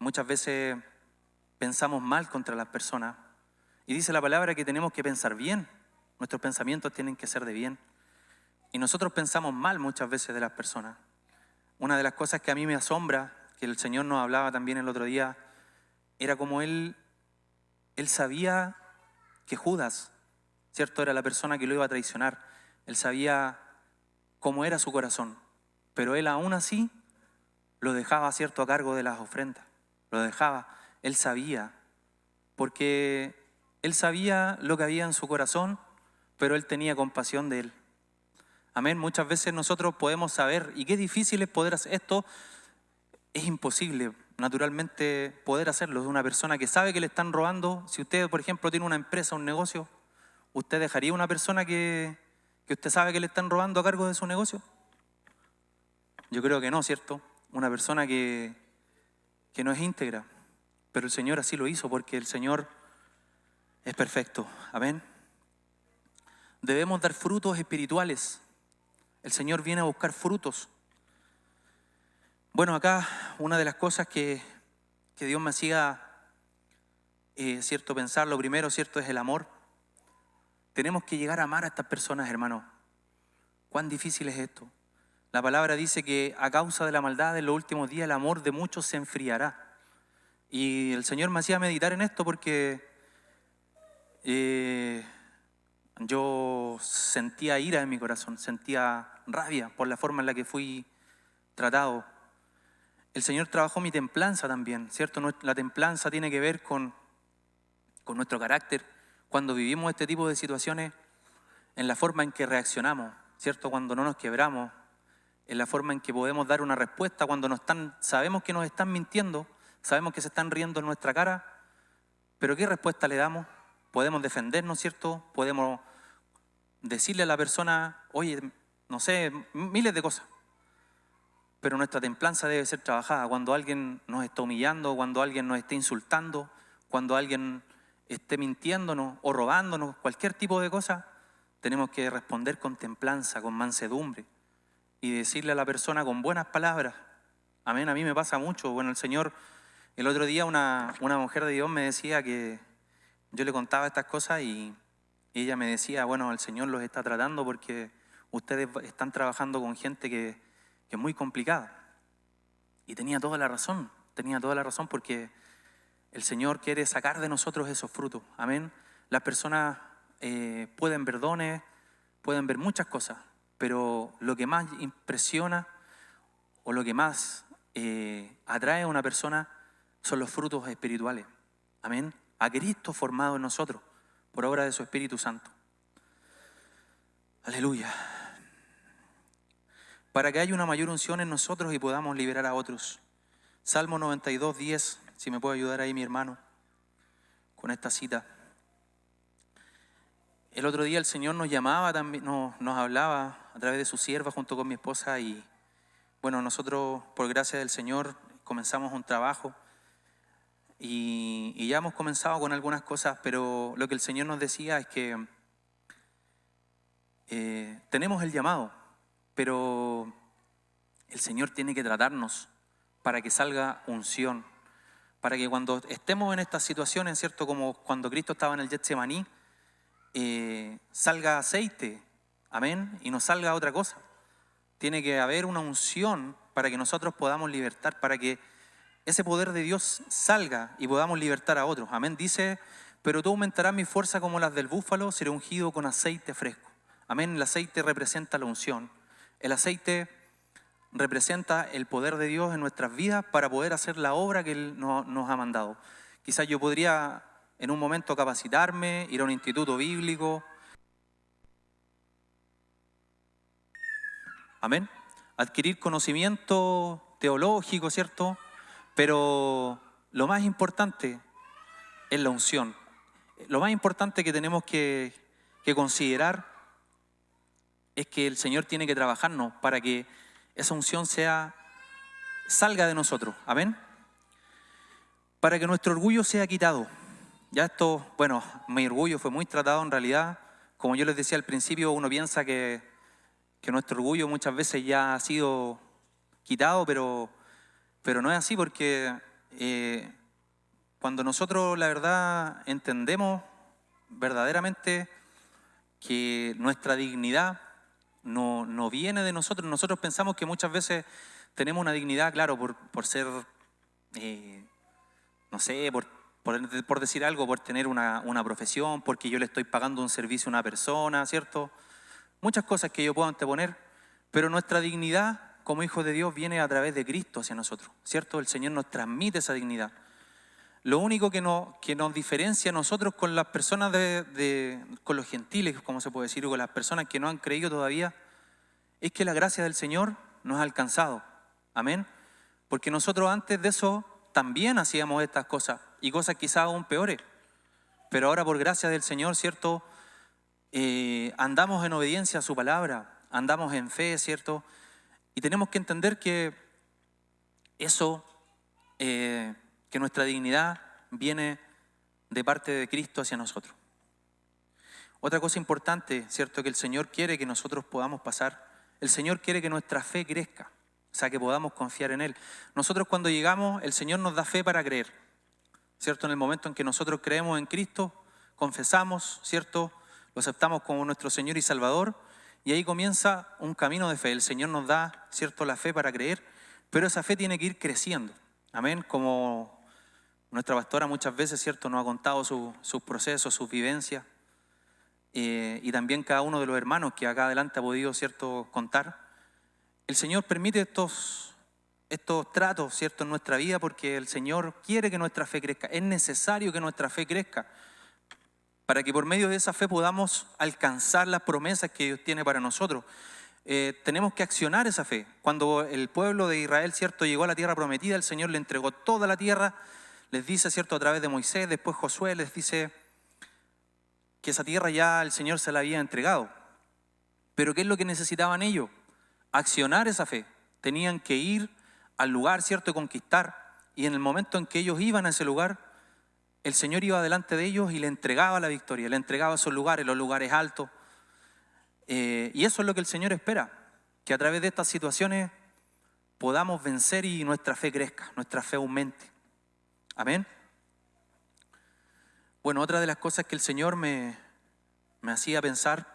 Muchas veces pensamos mal contra las personas y dice la palabra que tenemos que pensar bien. Nuestros pensamientos tienen que ser de bien. Y nosotros pensamos mal muchas veces de las personas. Una de las cosas que a mí me asombra, que el Señor nos hablaba también el otro día, era como Él sabía que Judas, ¿cierto?, era la persona que lo iba a traicionar. Él sabía cómo era su corazón, pero Él aún así lo dejaba, ¿cierto?, a cargo de las ofrendas. Lo dejaba. Él sabía, porque Él sabía lo que había en su corazón, pero Él tenía compasión de él. Amén. Muchas veces nosotros podemos saber, y qué difícil es poder hacer esto. Es imposible, naturalmente, poder hacerlo de una persona que sabe que le están robando. Si usted, por ejemplo, tiene una empresa, un negocio, ¿usted dejaría a una persona que usted sabe que le están robando a cargo de su negocio? Yo creo que no, ¿cierto? Una persona que no es íntegra. Pero el Señor así lo hizo, porque el Señor es perfecto. Amén. Debemos dar frutos espirituales. El Señor viene a buscar frutos. Bueno, acá una de las cosas que Dios me hacía, ¿cierto?, pensar, lo primero, ¿cierto?, es el amor. Tenemos que llegar a amar a estas personas, hermano. ¿Cuán difícil es esto? La palabra dice que a causa de la maldad en los últimos días el amor de muchos se enfriará. Y el Señor me hacía meditar en esto porque yo sentía ira en mi corazón, sentía rabia por la forma en la que fui tratado. El Señor trabajó mi templanza también, ¿cierto? La templanza tiene que ver con nuestro carácter. Cuando vivimos este tipo de situaciones, en la forma en que reaccionamos, ¿cierto? Cuando no nos quebramos, en la forma en que podemos dar una respuesta cuando sabemos que nos están mintiendo, sabemos que se están riendo en nuestra cara, pero ¿qué respuesta le damos? Podemos defendernos, ¿cierto? Podemos decirle a la persona, oye, no sé, miles de cosas. Pero nuestra templanza debe ser trabajada cuando alguien nos está humillando, cuando alguien nos esté insultando, cuando alguien esté mintiéndonos o robándonos, cualquier tipo de cosa, tenemos que responder con templanza, con mansedumbre. y decirle a la persona con buenas palabras. Amén, a mí me pasa mucho. Bueno, el Señor, el otro día una mujer de Dios me decía que yo le contaba estas cosas y ella me decía, bueno, el Señor los está tratando porque ustedes están trabajando con gente que es muy complicada. Y tenía toda la razón porque el Señor quiere sacar de nosotros esos frutos. Amén. Las personas pueden ver dones, pueden ver muchas cosas, pero lo que más impresiona o lo que más atrae a una persona son los frutos espirituales. Amén. A Cristo formado en nosotros por obra de su Espíritu Santo. Aleluya. Para que haya una mayor unción en nosotros y podamos liberar a otros. Salmo 92, 10, si me puede ayudar ahí mi hermano con esta cita. El otro día el Señor nos llamaba también, nos hablaba a través de su sierva junto con mi esposa y bueno, nosotros por gracia del Señor comenzamos un trabajo y ya hemos comenzado con algunas cosas, pero lo que el Señor nos decía es que tenemos el llamado, pero el Señor tiene que tratarnos para que salga unción, para que cuando estemos en estas situaciones, ¿cierto? Como cuando Cristo estaba en el Getsemaní, salga aceite, amén, y no salga otra cosa. Tiene que haber una unción para que nosotros podamos libertar, para que ese poder de Dios salga y podamos libertar a otros. Amén. Dice, pero tú aumentarás mi fuerza como las del búfalo, seré ungido con aceite fresco. Amén. El aceite representa la unción. El aceite representa el poder de Dios en nuestras vidas para poder hacer la obra que Él nos ha mandado. Quizás yo podría en un momento capacitarme, ir a un instituto bíblico. Amén. Adquirir conocimiento teológico, ¿cierto? Pero lo más importante es la unción. Lo más importante que tenemos que considerar es que el Señor tiene que trabajarnos para que esa unción salga de nosotros. Amén. Para que nuestro orgullo sea quitado. Ya esto, bueno, mi orgullo fue muy tratado en realidad. Como yo les decía al principio, uno piensa que nuestro orgullo muchas veces ya ha sido quitado, pero no es así porque cuando nosotros la verdad entendemos verdaderamente que nuestra dignidad no viene de nosotros. Nosotros pensamos que muchas veces tenemos una dignidad, claro, por ser, no sé, por decir algo, por tener una profesión, porque yo le estoy pagando un servicio a una persona, ¿cierto? Muchas cosas que yo puedo anteponer, pero nuestra dignidad como hijos de Dios viene a través de Cristo hacia nosotros, ¿cierto? El Señor nos transmite esa dignidad. Lo único que nos diferencia a nosotros con las personas con los gentiles, como se puede decir, o con las personas que no han creído todavía, es que la gracia del Señor nos ha alcanzado. Amén. Porque nosotros antes de eso también hacíamos estas cosas, y cosas quizás aún peores. Pero ahora por gracia del Señor, ¿cierto? Andamos en obediencia a su palabra, andamos en fe, ¿cierto? Y tenemos que entender que eso, que nuestra dignidad viene de parte de Cristo hacia nosotros. Otra cosa importante, ¿cierto? Que el Señor quiere que nosotros podamos pasar. El Señor quiere que nuestra fe crezca, o sea, que podamos confiar en Él. Nosotros cuando llegamos, el Señor nos da fe para creer, ¿cierto? En el momento en que nosotros creemos en Cristo, confesamos, ¿cierto? Lo aceptamos como nuestro Señor y Salvador. Y ahí comienza un camino de fe. El Señor nos da, ¿cierto?, la fe para creer, pero esa fe tiene que ir creciendo. Amén. Como nuestra pastora muchas veces, ¿cierto?, nos ha contado sus procesos, sus vivencias. Y también cada uno de los hermanos que acá adelante ha podido, ¿cierto?, contar. El Señor permite estos tratos, ¿cierto?, en nuestra vida porque el Señor quiere que nuestra fe crezca. Es necesario que nuestra fe crezca, para que por medio de esa fe podamos alcanzar las promesas que Dios tiene para nosotros. Tenemos que accionar esa fe. Cuando el pueblo de Israel, ¿cierto?, llegó a la tierra prometida, el Señor le entregó toda la tierra, les dice, ¿cierto?, a través de Moisés, después Josué les dice que esa tierra ya el Señor se la había entregado. Pero ¿qué es lo que necesitaban ellos? Accionar esa fe. Tenían que ir al lugar, ¿cierto?, y conquistar. Y en el momento en que ellos iban a ese lugar, el Señor iba delante de ellos y le entregaba la victoria, le entregaba esos lugares, los lugares altos. Y eso es lo que el Señor espera. que a través de estas situaciones podamos vencer y nuestra fe crezca, nuestra fe aumente. Amén. Bueno, otra de las cosas que el Señor me hacía pensar,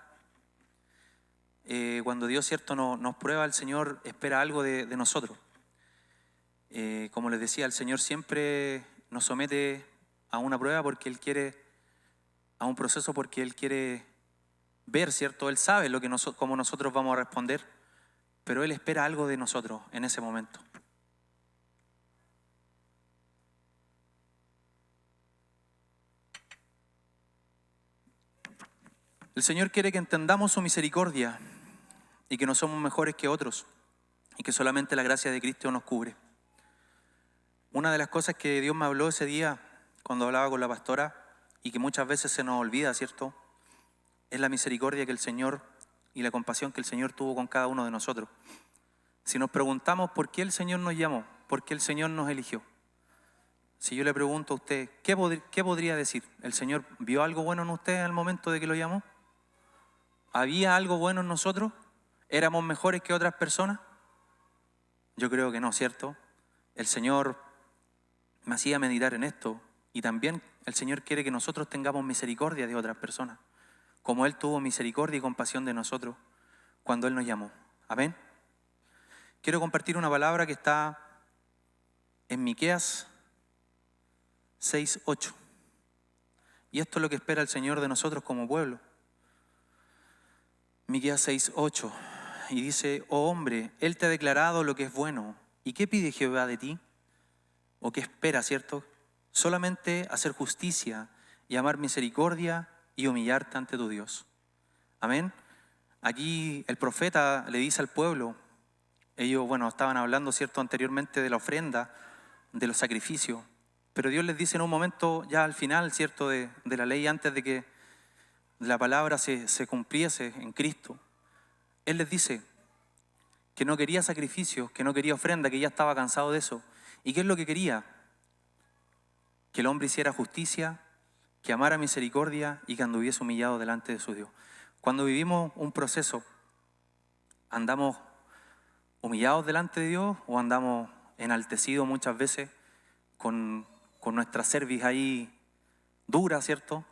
cuando Dios, cierto, nos prueba, el Señor espera algo de nosotros. Como les decía, el Señor siempre nos somete a una prueba porque Él quiere, a un proceso porque Él quiere ver, ¿cierto? Él sabe cómo nosotros vamos a responder, pero Él espera algo de nosotros en ese momento. El Señor quiere que entendamos su misericordia y que no somos mejores que otros y que solamente la gracia de Cristo nos cubre. Una de las cosas que Dios me habló ese día cuando hablaba con la pastora y que muchas veces se nos olvida, ¿cierto? Es la misericordia que el Señor y la compasión que el Señor tuvo con cada uno de nosotros. Si nos preguntamos por qué el Señor nos llamó, por qué el Señor nos eligió, si yo le pregunto a usted, ¿qué podría decir? ¿El Señor vio algo bueno en usted en el momento de que lo llamó? ¿Había algo bueno en nosotros? ¿Éramos mejores que otras personas? Yo creo que no, ¿cierto? El Señor me hacía meditar en esto y también el Señor quiere que nosotros tengamos misericordia de otras personas, como Él tuvo misericordia y compasión de nosotros cuando Él nos llamó. Amén. Quiero compartir una palabra que está en Miqueas 6:8. Y esto es lo que espera el Señor de nosotros como pueblo. Miqueas 6:8. Y dice: oh hombre, Él te ha declarado lo que es bueno. ¿Y qué pide Jehová de ti? ¿O qué espera, cierto? Solamente hacer justicia y amar misericordia y humillarte ante tu Dios. Amén. Aquí el profeta le dice al pueblo, ellos, estaban hablando, cierto, anteriormente de la ofrenda, de los sacrificios, pero Dios les dice en un momento, ya al final, cierto, de la ley, antes de que la palabra se cumpliese en Cristo, Él les dice que no quería sacrificios, que no quería ofrenda, que ya estaba cansado de eso. ¿Y qué es lo que quería? Que el hombre hiciera justicia, que amara misericordia y que anduviese humillado delante de su Dios. Cuando vivimos un proceso, ¿andamos humillados delante de Dios o andamos enaltecidos muchas veces con nuestra cerviz ahí dura, ¿cierto?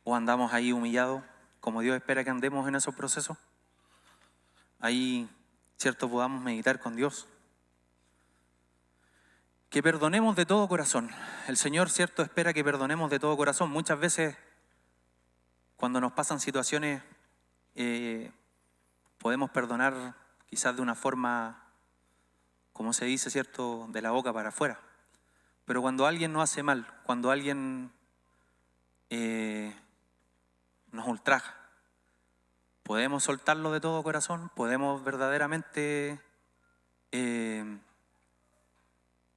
¿O andamos ahí humillados como Dios espera que andemos en esos procesos? Ahí, ¿cierto?, podamos meditar con Dios. Que perdonemos de todo corazón. El Señor, ¿cierto?, espera que perdonemos de todo corazón. Muchas veces, cuando nos pasan situaciones, podemos perdonar quizás de una forma, como se dice, ¿cierto?, de la boca para afuera. Pero cuando alguien nos hace mal, cuando alguien nos ultraja, ¿podemos soltarlo de todo corazón? ¿Podemos verdaderamente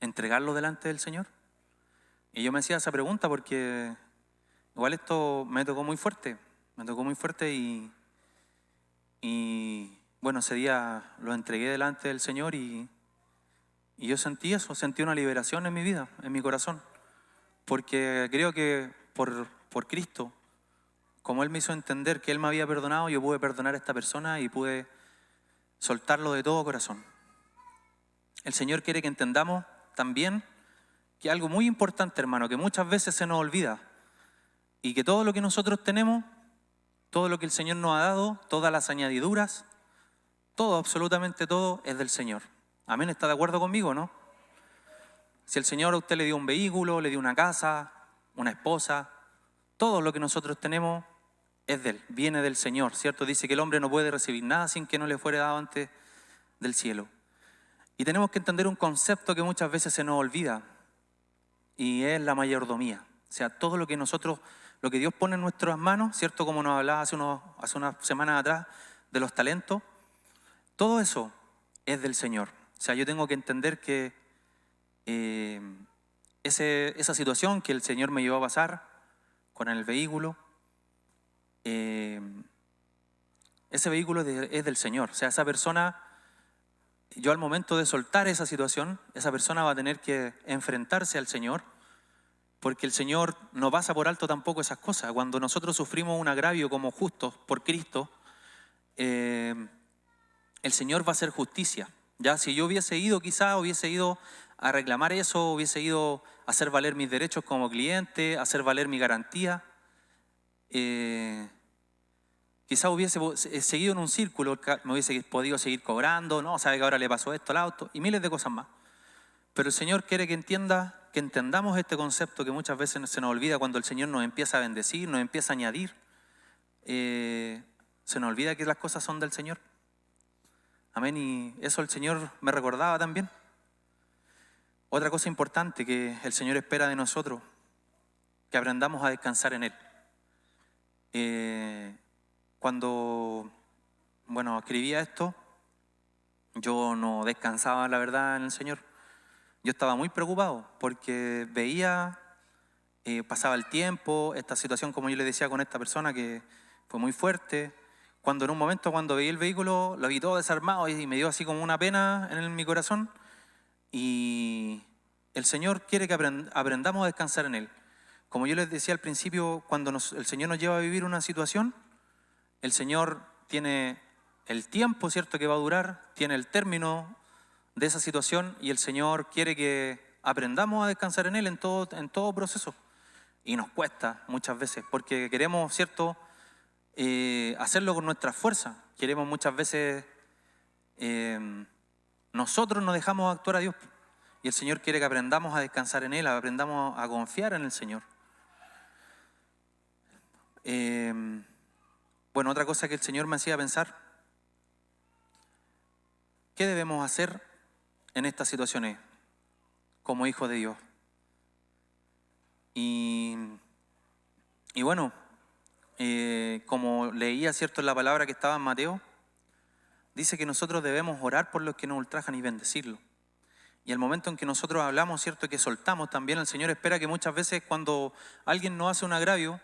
entregarlo delante del Señor? Y yo me hacía esa pregunta porque igual esto me tocó muy fuerte y bueno, ese día lo entregué delante del Señor y yo sentí eso, sentí una liberación en mi vida, en mi corazón, porque creo que por Cristo, como Él me hizo entender que Él me había perdonado, yo pude perdonar a esta persona y pude soltarlo de todo corazón. El Señor quiere que entendamos también que algo muy importante, hermano, que muchas veces se nos olvida, y que todo lo que nosotros tenemos, todo lo que el Señor nos ha dado, todas las añadiduras, todo, absolutamente todo, es del Señor. Amén, ¿está de acuerdo conmigo, no? Si el Señor a usted le dio un vehículo, le dio una casa, una esposa, todo lo que nosotros tenemos es de Él, viene del Señor, ¿cierto? Dice que el hombre no puede recibir nada sin que no le fuere dado antes del cielo. Y tenemos que entender un concepto que muchas veces se nos olvida, y es la mayordomía. O sea, todo lo que Dios pone en nuestras manos, ¿cierto? Como nos hablaba hace unas semanas atrás de los talentos, todo eso es del Señor. O sea, yo tengo que entender que esa situación que el Señor me llevó a pasar con el vehículo, ese vehículo es del Señor. O sea, esa persona, yo al momento de soltar esa situación, esa persona va a tener que enfrentarse al Señor, porque el Señor no pasa por alto tampoco esas cosas. Cuando nosotros sufrimos un agravio como justos por Cristo, el el Señor va a hacer justicia. Ya si yo hubiese ido, quizá hubiese ido a reclamar eso, hubiese ido a hacer valer mis derechos como cliente, a hacer valer mi garantía, quizá hubiese seguido en un círculo, me hubiese podido seguir cobrando, no, sabe que ahora le pasó esto al auto y miles de cosas más. Pero el Señor quiere que entendamos este concepto que muchas veces se nos olvida cuando el Señor nos empieza a bendecir, nos empieza a añadir. Se nos olvida que las cosas son del Señor. Amén, y eso el Señor me recordaba también. Otra cosa importante que el Señor espera de nosotros, que aprendamos a descansar en Él. Cuando, escribía esto, yo no descansaba, la verdad, en el Señor. Yo estaba muy preocupado porque veía, pasaba el tiempo, esta situación, como yo le decía con esta persona, que fue muy fuerte. Cuando en un momento, cuando veía el vehículo, lo vi todo desarmado y me dio así como una pena en mi corazón. Y el Señor quiere que aprendamos a descansar en Él. Como yo les decía al principio, cuando el Señor nos lleva a vivir una situación, el Señor tiene el tiempo, ¿cierto?, que va a durar, tiene el término de esa situación y el Señor quiere que aprendamos a descansar en Él en todo proceso. Y nos cuesta muchas veces porque queremos, ¿cierto?, hacerlo con nuestra fuerza. Queremos muchas veces, nosotros nos dejamos actuar a Dios. Y el Señor quiere que aprendamos a descansar en Él, aprendamos a confiar en el Señor. Otra cosa que el Señor me hacía pensar, ¿qué debemos hacer en estas situaciones como hijos de Dios? Como leía, ¿cierto?, en la palabra que estaba en Mateo, dice que nosotros debemos orar por los que nos ultrajan y bendecirlos. Y el momento en que nosotros hablamos, ¿cierto?, que soltamos, también el Señor espera que muchas veces cuando alguien nos hace un agravio,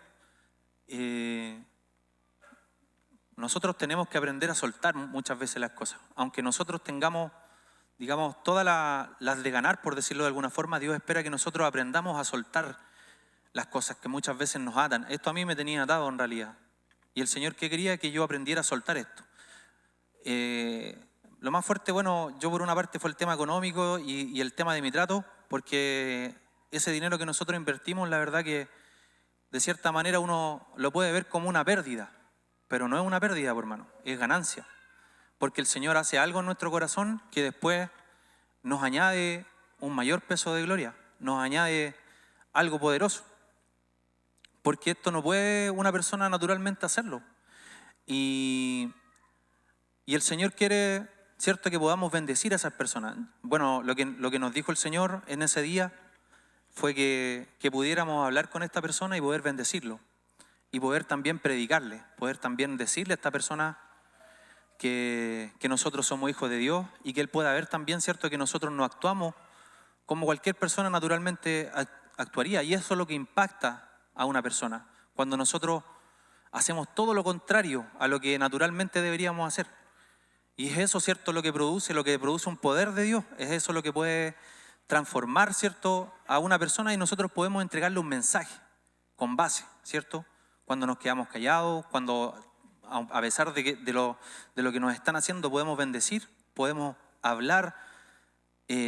nosotros tenemos que aprender a soltar muchas veces las cosas. Aunque nosotros tengamos, digamos, todas las de ganar, por decirlo de alguna forma, Dios espera que nosotros aprendamos a soltar las cosas que muchas veces nos atan. Esto a mí me tenía atado en realidad. Y el Señor, ¿qué quería? Que yo aprendiera a soltar esto. Lo más fuerte, yo por una parte fue el tema económico y el tema de mi trato, porque ese dinero que nosotros invertimos, la verdad que de cierta manera uno lo puede ver como una pérdida, pero no es una pérdida, hermano, es ganancia. Porque el Señor hace algo en nuestro corazón que después nos añade un mayor peso de gloria, nos añade algo poderoso. Porque esto no puede una persona naturalmente hacerlo. Y el Señor quiere, ¿cierto?, que podamos bendecir a esas personas. Lo que nos dijo el Señor en ese día fue que pudiéramos hablar con esta persona y poder bendecirlo. Y poder también predicarle, poder también decirle a esta persona que nosotros somos hijos de Dios y que Él pueda ver también, ¿cierto?, que nosotros no actuamos como cualquier persona naturalmente actuaría. Y eso es lo que impacta a una persona, cuando nosotros hacemos todo lo contrario a lo que naturalmente deberíamos hacer. Y es eso, ¿cierto?, lo que produce un poder de Dios, es eso lo que puede transformar, ¿cierto?, a una persona y nosotros podemos entregarle un mensaje con base, ¿cierto? Cuando nos quedamos callados, cuando a pesar de lo que nos están haciendo podemos bendecir, podemos hablar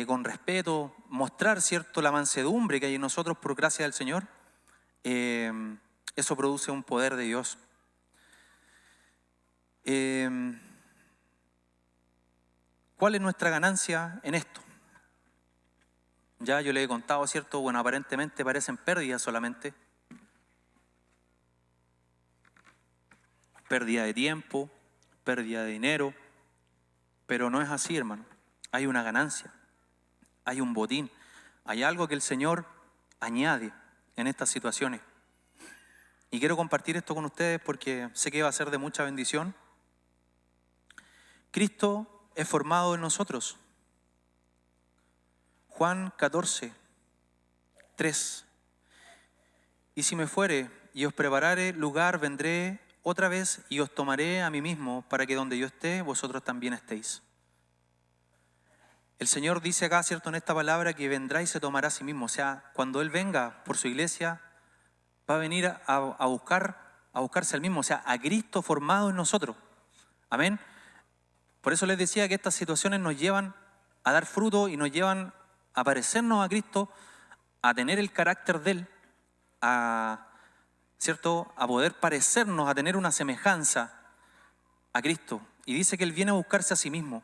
con respeto, mostrar, ¿cierto?, la mansedumbre que hay en nosotros por gracia del Señor. Eso produce un poder de Dios. ¿Cuál es nuestra ganancia en esto? Ya yo le he contado, ¿cierto? Aparentemente parecen pérdidas solamente. Pérdida de tiempo, pérdida de dinero, pero no es así, hermano. Hay una ganancia, hay un botín, hay algo que el Señor añade en estas situaciones. Y quiero compartir esto con ustedes porque sé que va a ser de mucha bendición. Cristo es formado en nosotros. Juan 14, 3. Y si me fuere y os preparare lugar, vendré otra vez y os tomaré a mí mismo, para que donde yo esté, vosotros también estéis. El Señor dice acá, ¿cierto?, en esta palabra, que vendrá y se tomará a sí mismo. O sea, cuando Él venga por su iglesia, va a venir a buscarse al mismo, o sea, a Cristo formado en nosotros. Amén. Por eso les decía que estas situaciones nos llevan a dar fruto y nos llevan a parecernos a Cristo, a tener el carácter de Él, ¿cierto? A poder parecernos, a tener una semejanza a Cristo. Y dice que Él viene a buscarse a sí mismo.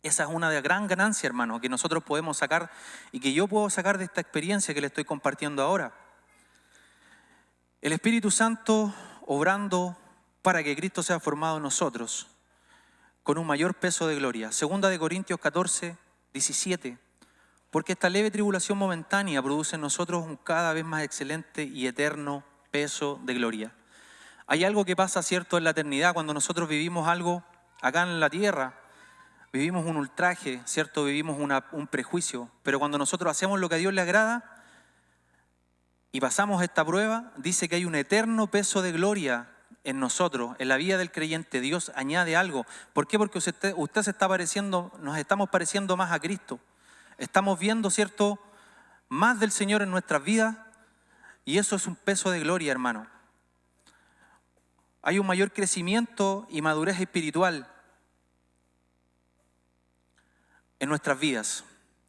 Esa es una de gran ganancia, hermano, que nosotros podemos sacar y que yo puedo sacar de esta experiencia que le estoy compartiendo ahora. El Espíritu Santo obrando para que Cristo sea formado en nosotros con un mayor peso de gloria. Segunda de Corintios 14, 17. Porque esta leve tribulación momentánea produce en nosotros un cada vez más excelente y eterno peso de gloria. Hay algo que pasa, ¿cierto?, en la eternidad, cuando nosotros vivimos algo acá en la tierra, vivimos un ultraje, ¿cierto?, vivimos un prejuicio, pero cuando nosotros hacemos lo que a Dios le agrada y pasamos esta prueba, dice que hay un eterno peso de gloria en nosotros, en la vida del creyente. Dios añade algo. ¿Por qué? Porque usted se está pareciendo, nos estamos pareciendo más a Cristo. Estamos viendo, ¿cierto?, más del Señor en nuestras vidas, y eso es un peso de gloria, hermano. Hay un mayor crecimiento y madurez espiritual en nuestras vidas.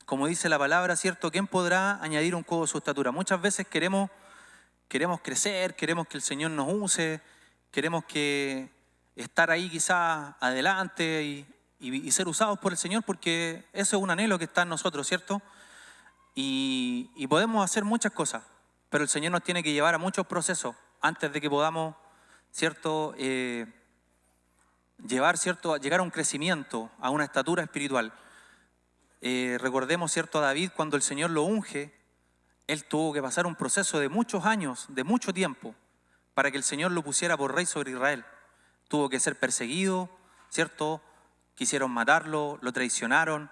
Como dice la palabra, ¿cierto?, ¿quién podrá añadir un codo a su estatura? Muchas veces queremos crecer, queremos que el Señor nos use, queremos estar ahí quizás adelante y ser usados por el Señor, porque eso es un anhelo que está en nosotros, ¿cierto? Y podemos hacer muchas cosas, pero el Señor nos tiene que llevar a muchos procesos antes de que podamos, ¿cierto?, llegar a un crecimiento, a una estatura espiritual. Recordemos, ¿cierto?, a David, cuando el Señor lo unge, él tuvo que pasar un proceso de muchos años, de mucho tiempo, para que el Señor lo pusiera por rey sobre Israel. Tuvo que ser perseguido, ¿cierto? Quisieron matarlo, lo traicionaron,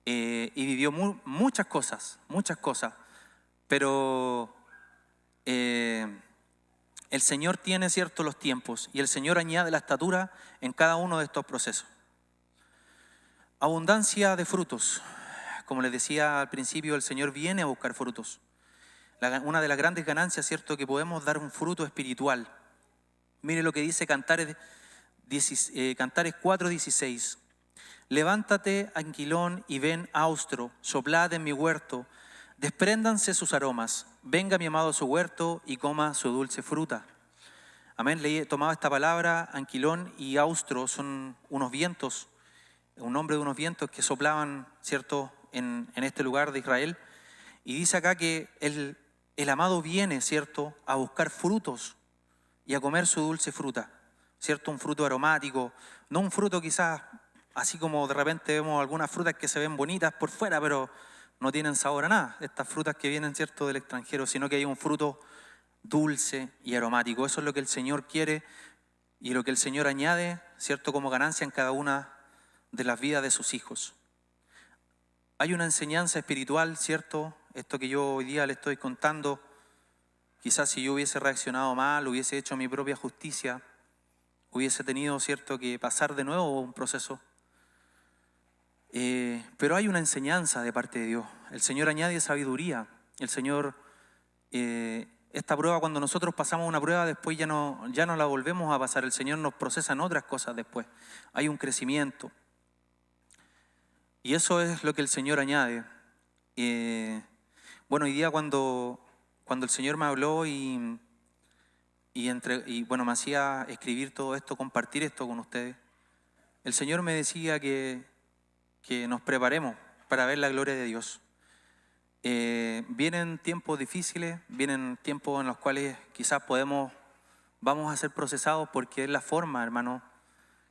y vivió muchas cosas, pero el Señor tiene, ¿cierto?, los tiempos, y el Señor añade la estatura en cada uno de estos procesos. Abundancia de frutos. Como les decía al principio, el Señor viene a buscar frutos. Una de las grandes ganancias, ¿cierto?, que podemos dar un fruto espiritual. Mire lo que dice Cantares 4:16. Levántate, Anquilón, y ven, Austro, soplad en mi huerto, despréndanse sus aromas, venga mi amado a su huerto y coma su dulce fruta. Amén. Le he tomado esta palabra. Anquilón y Austro son unos vientos, un nombre de unos vientos que soplaban, ¿cierto?, en este lugar de Israel. Y dice acá que el amado viene, ¿cierto?, a buscar frutos y a comer su dulce fruta, ¿cierto? Un fruto aromático, no un fruto quizás así como de repente vemos algunas frutas que se ven bonitas por fuera, pero no tienen sabor a nada. Estas frutas que vienen, ¿cierto?, del extranjero, sino que hay un fruto dulce y aromático. Eso es lo que el Señor quiere y lo que el Señor añade, ¿cierto?, como ganancia en cada una de las vidas de sus hijos. Hay una enseñanza espiritual, ¿cierto? Esto que yo hoy día le estoy contando, quizás si yo hubiese reaccionado mal, hubiese hecho mi propia justicia, hubiese tenido, ¿cierto?, que pasar de nuevo un proceso. Pero hay una enseñanza de parte de Dios. El Señor añade sabiduría. El Señor, esta prueba, cuando nosotros pasamos una prueba, después ya no la volvemos a pasar. El Señor nos procesa en otras cosas después. Hay un crecimiento. Y eso es lo que el Señor añade. Bueno, hoy día cuando el Señor me habló y me hacía escribir todo esto, compartir esto con ustedes, el Señor me decía que nos preparemos para ver la gloria de Dios. Vienen tiempos difíciles, vienen tiempos en los cuales quizás vamos a ser procesados, porque es la forma, hermano,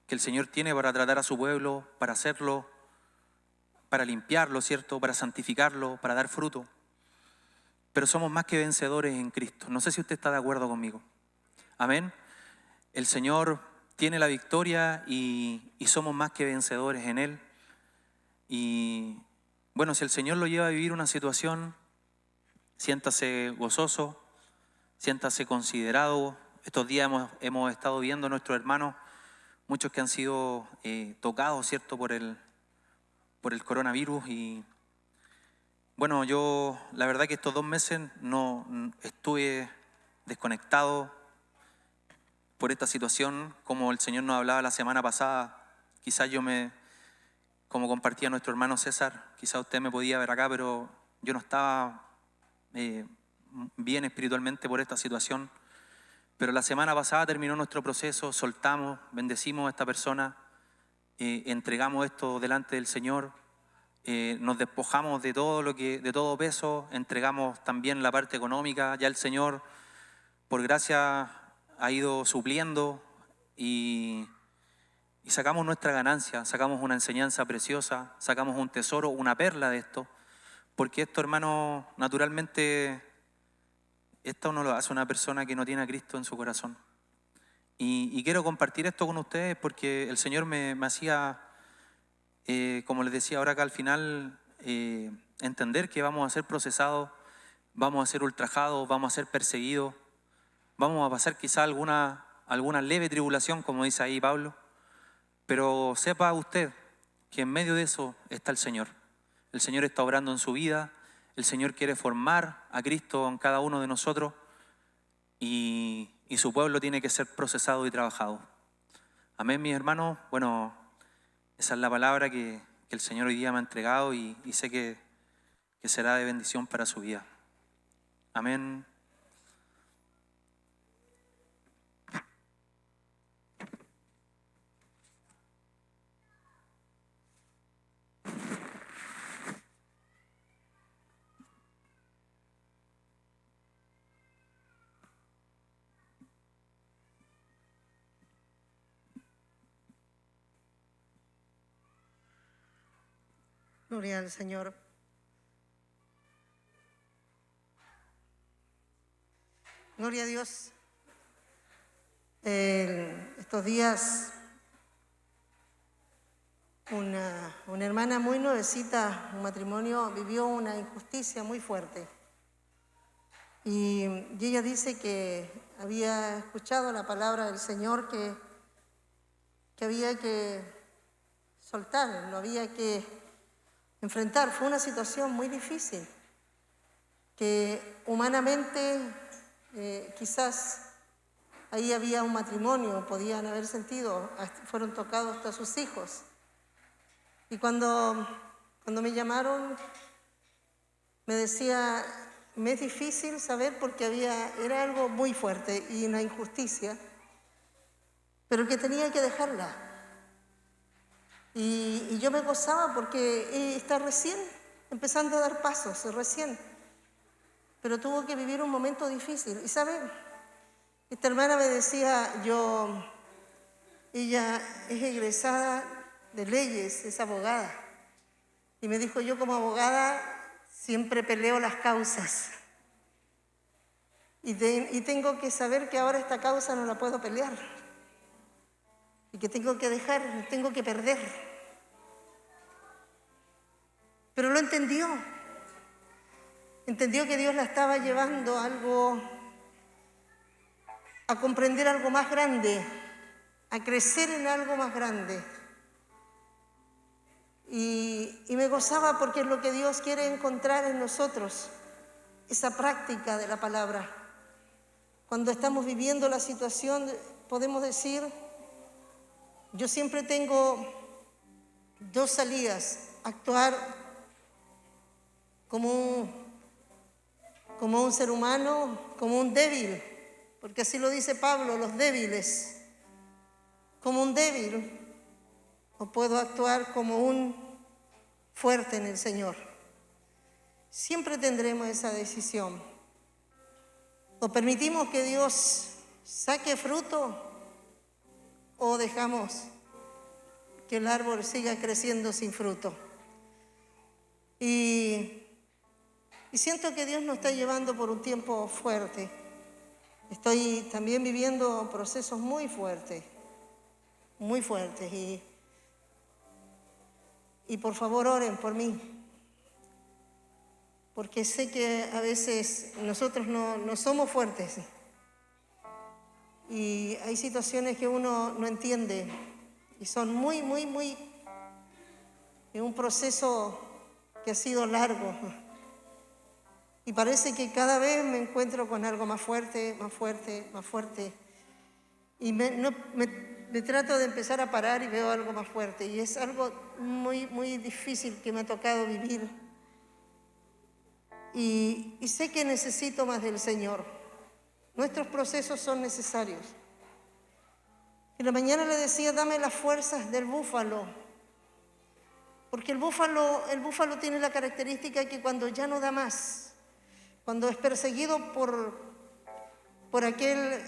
que el Señor tiene para tratar a su pueblo, para hacerlo, para limpiarlo, ¿cierto?, para santificarlo, para dar fruto. Pero somos más que vencedores en Cristo. No sé si usted está de acuerdo conmigo. Amén. El Señor tiene la victoria y somos más que vencedores en Él. Y bueno, si el Señor lo lleva a vivir una situación, siéntase gozoso, siéntase considerado. Estos días hemos estado viendo a nuestros hermanos, muchos que han sido tocados, ¿cierto?, por el coronavirus. Y bueno, yo la verdad que estos 2 meses no estuve desconectado por esta situación, como el Señor nos hablaba la semana pasada, quizás como compartía nuestro hermano César, quizás usted me podía ver acá, pero yo no estaba bien espiritualmente por esta situación. Pero la semana pasada terminó nuestro proceso, soltamos, bendecimos a esta persona, entregamos esto delante del Señor, nos despojamos de todo peso, entregamos también la parte económica. Ya el Señor, por gracia, ha ido supliendo y sacamos nuestra ganancia, sacamos una enseñanza preciosa, sacamos un tesoro, una perla de esto, porque esto, hermano, naturalmente, esto no lo hace una persona que no tiene a Cristo en su corazón. Y quiero compartir esto con ustedes porque el Señor me hacía, como les decía ahora acá al final, entender que vamos a ser procesados, vamos a ser ultrajados, vamos a ser perseguidos, vamos a pasar quizá alguna leve tribulación, como dice ahí Pablo, pero sepa usted que en medio de eso está el Señor. El Señor está obrando en su vida, el Señor quiere formar a Cristo en cada uno de nosotros y su pueblo tiene que ser procesado y trabajado. Amén, mis hermanos. Bueno, esa es la palabra que el Señor hoy día me ha entregado y sé que será de bendición para su vida. Amén. Gloria al Señor. Gloria a Dios. Estos días una hermana muy nuevecita, un matrimonio, vivió una injusticia muy fuerte. Y ella dice que había escuchado la palabra del Señor que había que soltar, lo había que enfrentar. Fue una situación muy difícil, que humanamente quizás ahí había un matrimonio, podían haber sentido, fueron tocados hasta sus hijos. Y cuando me llamaron, me decía, me es difícil saber porque era algo muy fuerte y una injusticia, pero que tenía que dejarla. Y yo me gozaba porque está recién empezando a dar pasos, recién. Pero tuvo que vivir un momento difícil. Y ¿saben? Esta hermana me decía, ella es egresada de leyes, es abogada. Y me dijo, yo como abogada siempre peleo las causas. Y tengo que saber que ahora esta causa no la puedo pelear. Y que tengo que dejar, tengo que perder. Pero lo entendió. Entendió que Dios la estaba llevando a comprender algo más grande, a crecer en algo más grande. Y me gozaba porque es lo que Dios quiere encontrar en nosotros, esa práctica de la palabra. Cuando estamos viviendo la situación, podemos decir, yo siempre tengo dos salidas: actuar como un ser humano, como un débil, porque así lo dice Pablo, los débiles, como un débil, o puedo actuar como un fuerte en el Señor. Siempre tendremos esa decisión. O permitimos que Dios saque fruto, o dejamos que el árbol siga creciendo sin fruto. Y siento que Dios nos está llevando por un tiempo fuerte. Estoy también viviendo procesos muy fuertes. Y por favor oren por mí, porque sé que a veces nosotros no somos fuertes. Y hay situaciones que uno no entiende y son muy, en un proceso que ha sido largo. Y parece que cada vez me encuentro con algo más fuerte. Y me me trato de empezar a parar y veo algo más fuerte. Y es algo muy, muy difícil que me ha tocado vivir. Y sé que necesito más del Señor. Nuestros procesos son necesarios. En la mañana le decía, dame las fuerzas del búfalo. Porque el búfalo tiene la característica que cuando ya no da más, cuando es perseguido por aquel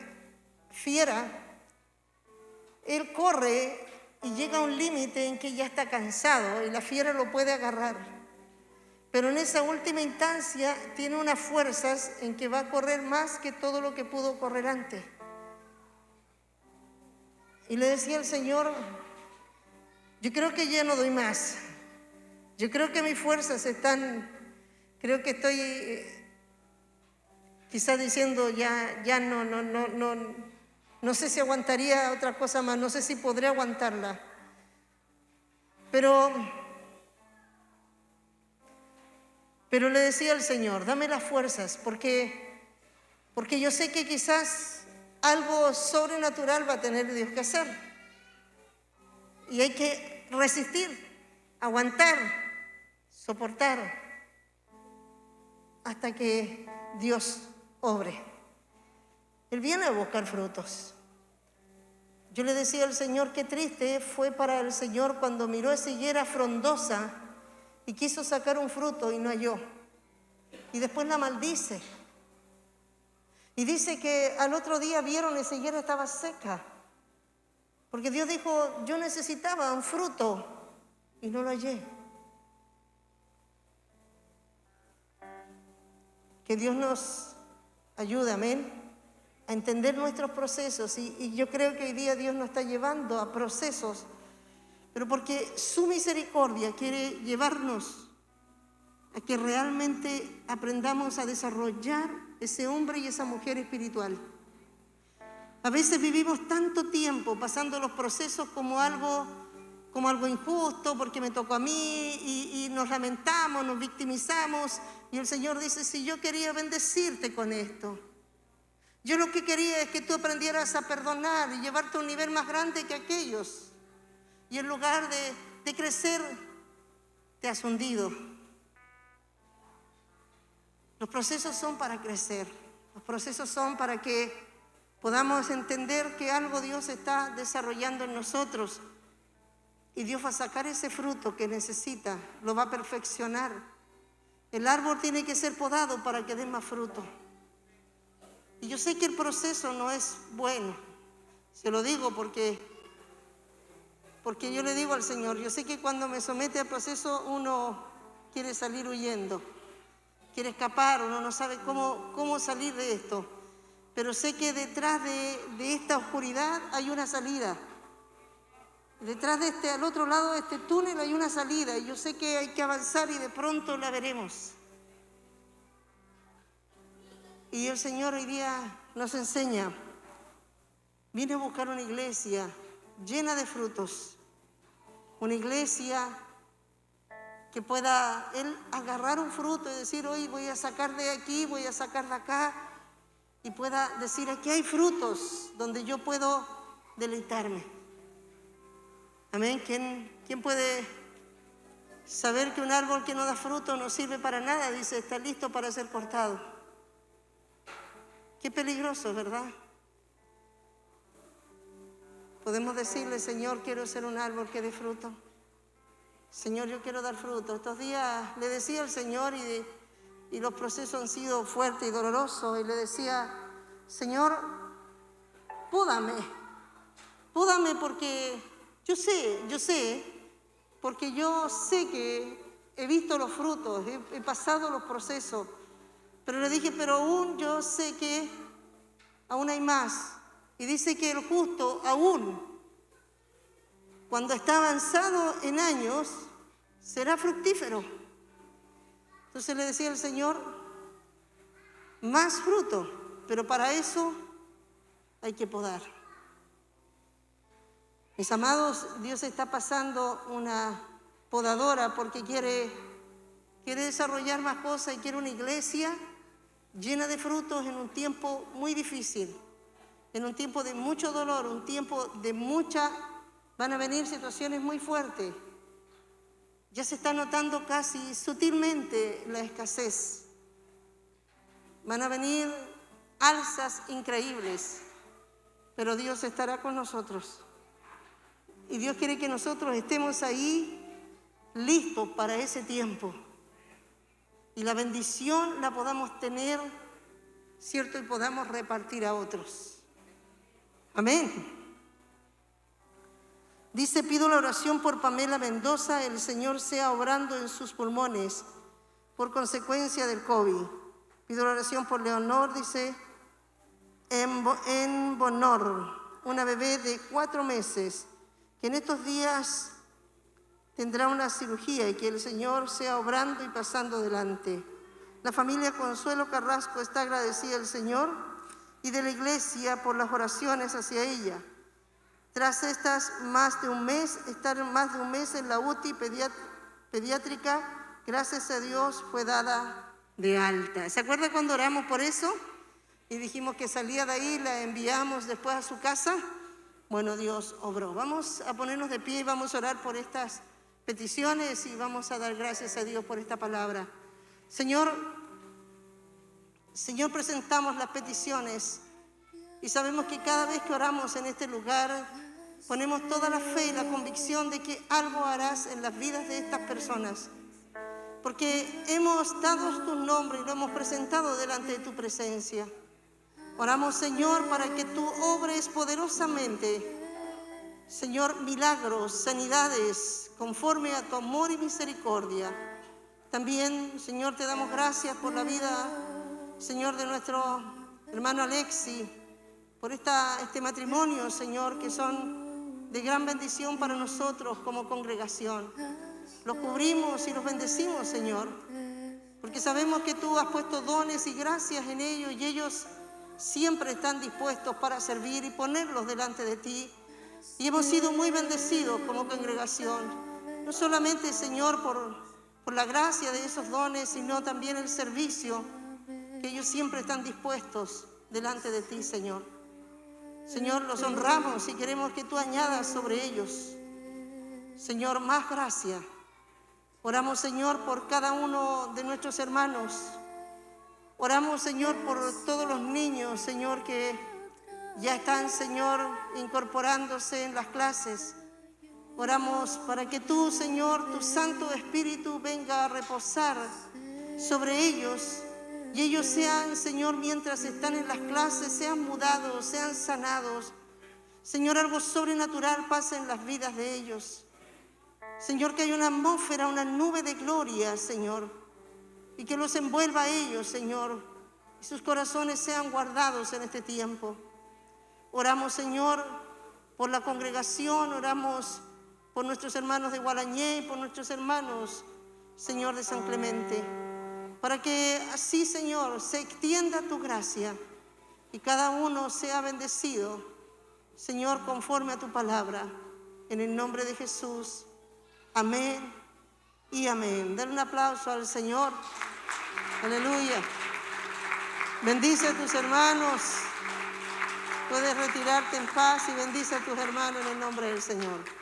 fiera, él corre y llega a un límite en que ya está cansado y la fiera lo puede agarrar. Pero en esa última instancia tiene unas fuerzas en que va a correr más que todo lo que pudo correr antes. Y le decía al Señor, yo creo que ya no doy más. Yo creo que mis fuerzas creo que estoy quizás diciendo ya no sé si aguantaría otra cosa más, no sé si podré aguantarla. Pero le decía al Señor, dame las fuerzas, porque yo sé que quizás algo sobrenatural va a tener Dios que hacer. Y hay que resistir, aguantar, soportar, hasta que Dios obre. Él viene a buscar frutos. Yo le decía al Señor, qué triste fue para el Señor cuando miró esa higuera frondosa y quiso sacar un fruto y no halló. Y después la maldice. Y dice que al otro día vieron esa higuera estaba seca. Porque Dios dijo, yo necesitaba un fruto y no lo hallé. Que Dios nos ayude, amén, a entender nuestros procesos. Y yo creo que hoy día Dios nos está llevando a procesos, pero porque su misericordia quiere llevarnos a que realmente aprendamos a desarrollar ese hombre y esa mujer espiritual. A veces vivimos tanto tiempo pasando los procesos como algo injusto, porque me tocó a mí, y nos lamentamos, nos victimizamos, y el Señor dice, si yo quería bendecirte con esto, yo lo que quería es que tú aprendieras a perdonar y llevarte a un nivel más grande que aquellos, y en lugar de crecer, te has hundido. Los procesos son para crecer, los procesos son para que podamos entender que algo Dios está desarrollando en nosotros y Dios va a sacar ese fruto que necesita, lo va a perfeccionar. El árbol tiene que ser podado para que dé más fruto. Y yo sé que el proceso no es bueno, se lo digo porque yo le digo al Señor, yo sé que cuando me somete al proceso uno quiere salir huyendo, quiere escapar, uno no sabe cómo salir de esto. Pero sé que detrás de esta oscuridad hay una salida. Detrás de al otro lado de este túnel hay una salida. Y yo sé que hay que avanzar y de pronto la veremos. Y el Señor hoy día nos enseña. Viene a buscar una iglesia llena de frutos. Una iglesia que pueda Él agarrar un fruto y decir, hoy voy a sacar de aquí, voy a sacar de acá. Y pueda decir, aquí hay frutos donde yo puedo deleitarme. Amén. ¿Quién puede saber que un árbol que no da fruto no sirve para nada? Dice, está listo para ser cortado. Qué peligroso, ¿verdad? Podemos decirle, Señor, quiero ser un árbol que dé fruto. Señor, yo quiero dar fruto. Estos días le decía al Señor y los procesos han sido fuertes y dolorosos. Y le decía, Señor, pódame porque yo sé, porque yo sé que he visto los frutos, he pasado los procesos. Pero le dije, pero aún yo sé que aún hay más. Y dice que el justo aún, cuando está avanzado en años, será fructífero. Entonces le decía al Señor, más fruto, pero para eso hay que podar. Mis amados, Dios está pasando una podadora porque quiere desarrollar más cosas y quiere una iglesia llena de frutos en un tiempo muy difícil. en un tiempo de mucho dolor, un tiempo de van a venir situaciones muy fuertes. Ya se está notando casi sutilmente la escasez. Van a venir alzas increíbles, pero Dios estará con nosotros. Y Dios quiere que nosotros estemos ahí listos para ese tiempo. Y la bendición la podamos tener, ¿cierto? Y podamos repartir a otros. Amén. Dice, pido la oración por Pamela Mendoza, el Señor sea obrando en sus pulmones por consecuencia del COVID. Pido la oración por Leonor, dice, en Bonor, una bebé de 4 meses, que en estos días tendrá una cirugía y que el Señor sea obrando y pasando delante. La familia Consuelo Carrasco está agradecida al Señor y de la iglesia por las oraciones hacia ella. Tras estar más de un mes en la UTI pediátrica, gracias a Dios fue dada de alta. ¿Se acuerda cuando oramos por eso? Y dijimos que salía de ahí, la enviamos después a su casa. Bueno, Dios obró. Vamos a ponernos de pie y vamos a orar por estas peticiones y vamos a dar gracias a Dios por esta palabra. Señor, presentamos las peticiones y sabemos que cada vez que oramos en este lugar, ponemos toda la fe y la convicción de que algo harás en las vidas de estas personas. Porque hemos dado tu nombre y lo hemos presentado delante de tu presencia. Oramos, Señor, para que tú obres poderosamente, Señor, milagros, sanidades, conforme a tu amor y misericordia. También, Señor, te damos gracias por la vida, Señor, de nuestro hermano Alexi, por este matrimonio, Señor, que son de gran bendición para nosotros como congregación. Los cubrimos y los bendecimos, Señor, porque sabemos que tú has puesto dones y gracias en ellos y ellos siempre están dispuestos para servir y ponerlos delante de ti. Y hemos sido muy bendecidos como congregación, no solamente, Señor, por la gracia de esos dones, sino también el servicio que ellos siempre están dispuestos delante de ti, Señor. Señor, los honramos y queremos que tú añadas sobre ellos, Señor, más gracia. Oramos, Señor, por cada uno de nuestros hermanos. Oramos, Señor, por todos los niños, Señor, que ya están, Señor, incorporándose en las clases. Oramos para que tú, Señor, tu Santo Espíritu venga a reposar sobre ellos y ellos sean, Señor, mientras están en las clases, sean mudados, sean sanados. Señor, algo sobrenatural pasa en las vidas de ellos. Señor, que haya una atmósfera, una nube de gloria, Señor, y que los envuelva a ellos, Señor, y sus corazones sean guardados en este tiempo. Oramos, Señor, por la congregación, oramos por nuestros hermanos de Gualañé y por nuestros hermanos, Señor, de San Clemente, para que así, Señor, se extienda tu gracia y cada uno sea bendecido, Señor, conforme a tu palabra, en el nombre de Jesús. Amén y amén. Den un aplauso al Señor. Aleluya. Bendice a tus hermanos. Puedes retirarte en paz y bendice a tus hermanos en el nombre del Señor.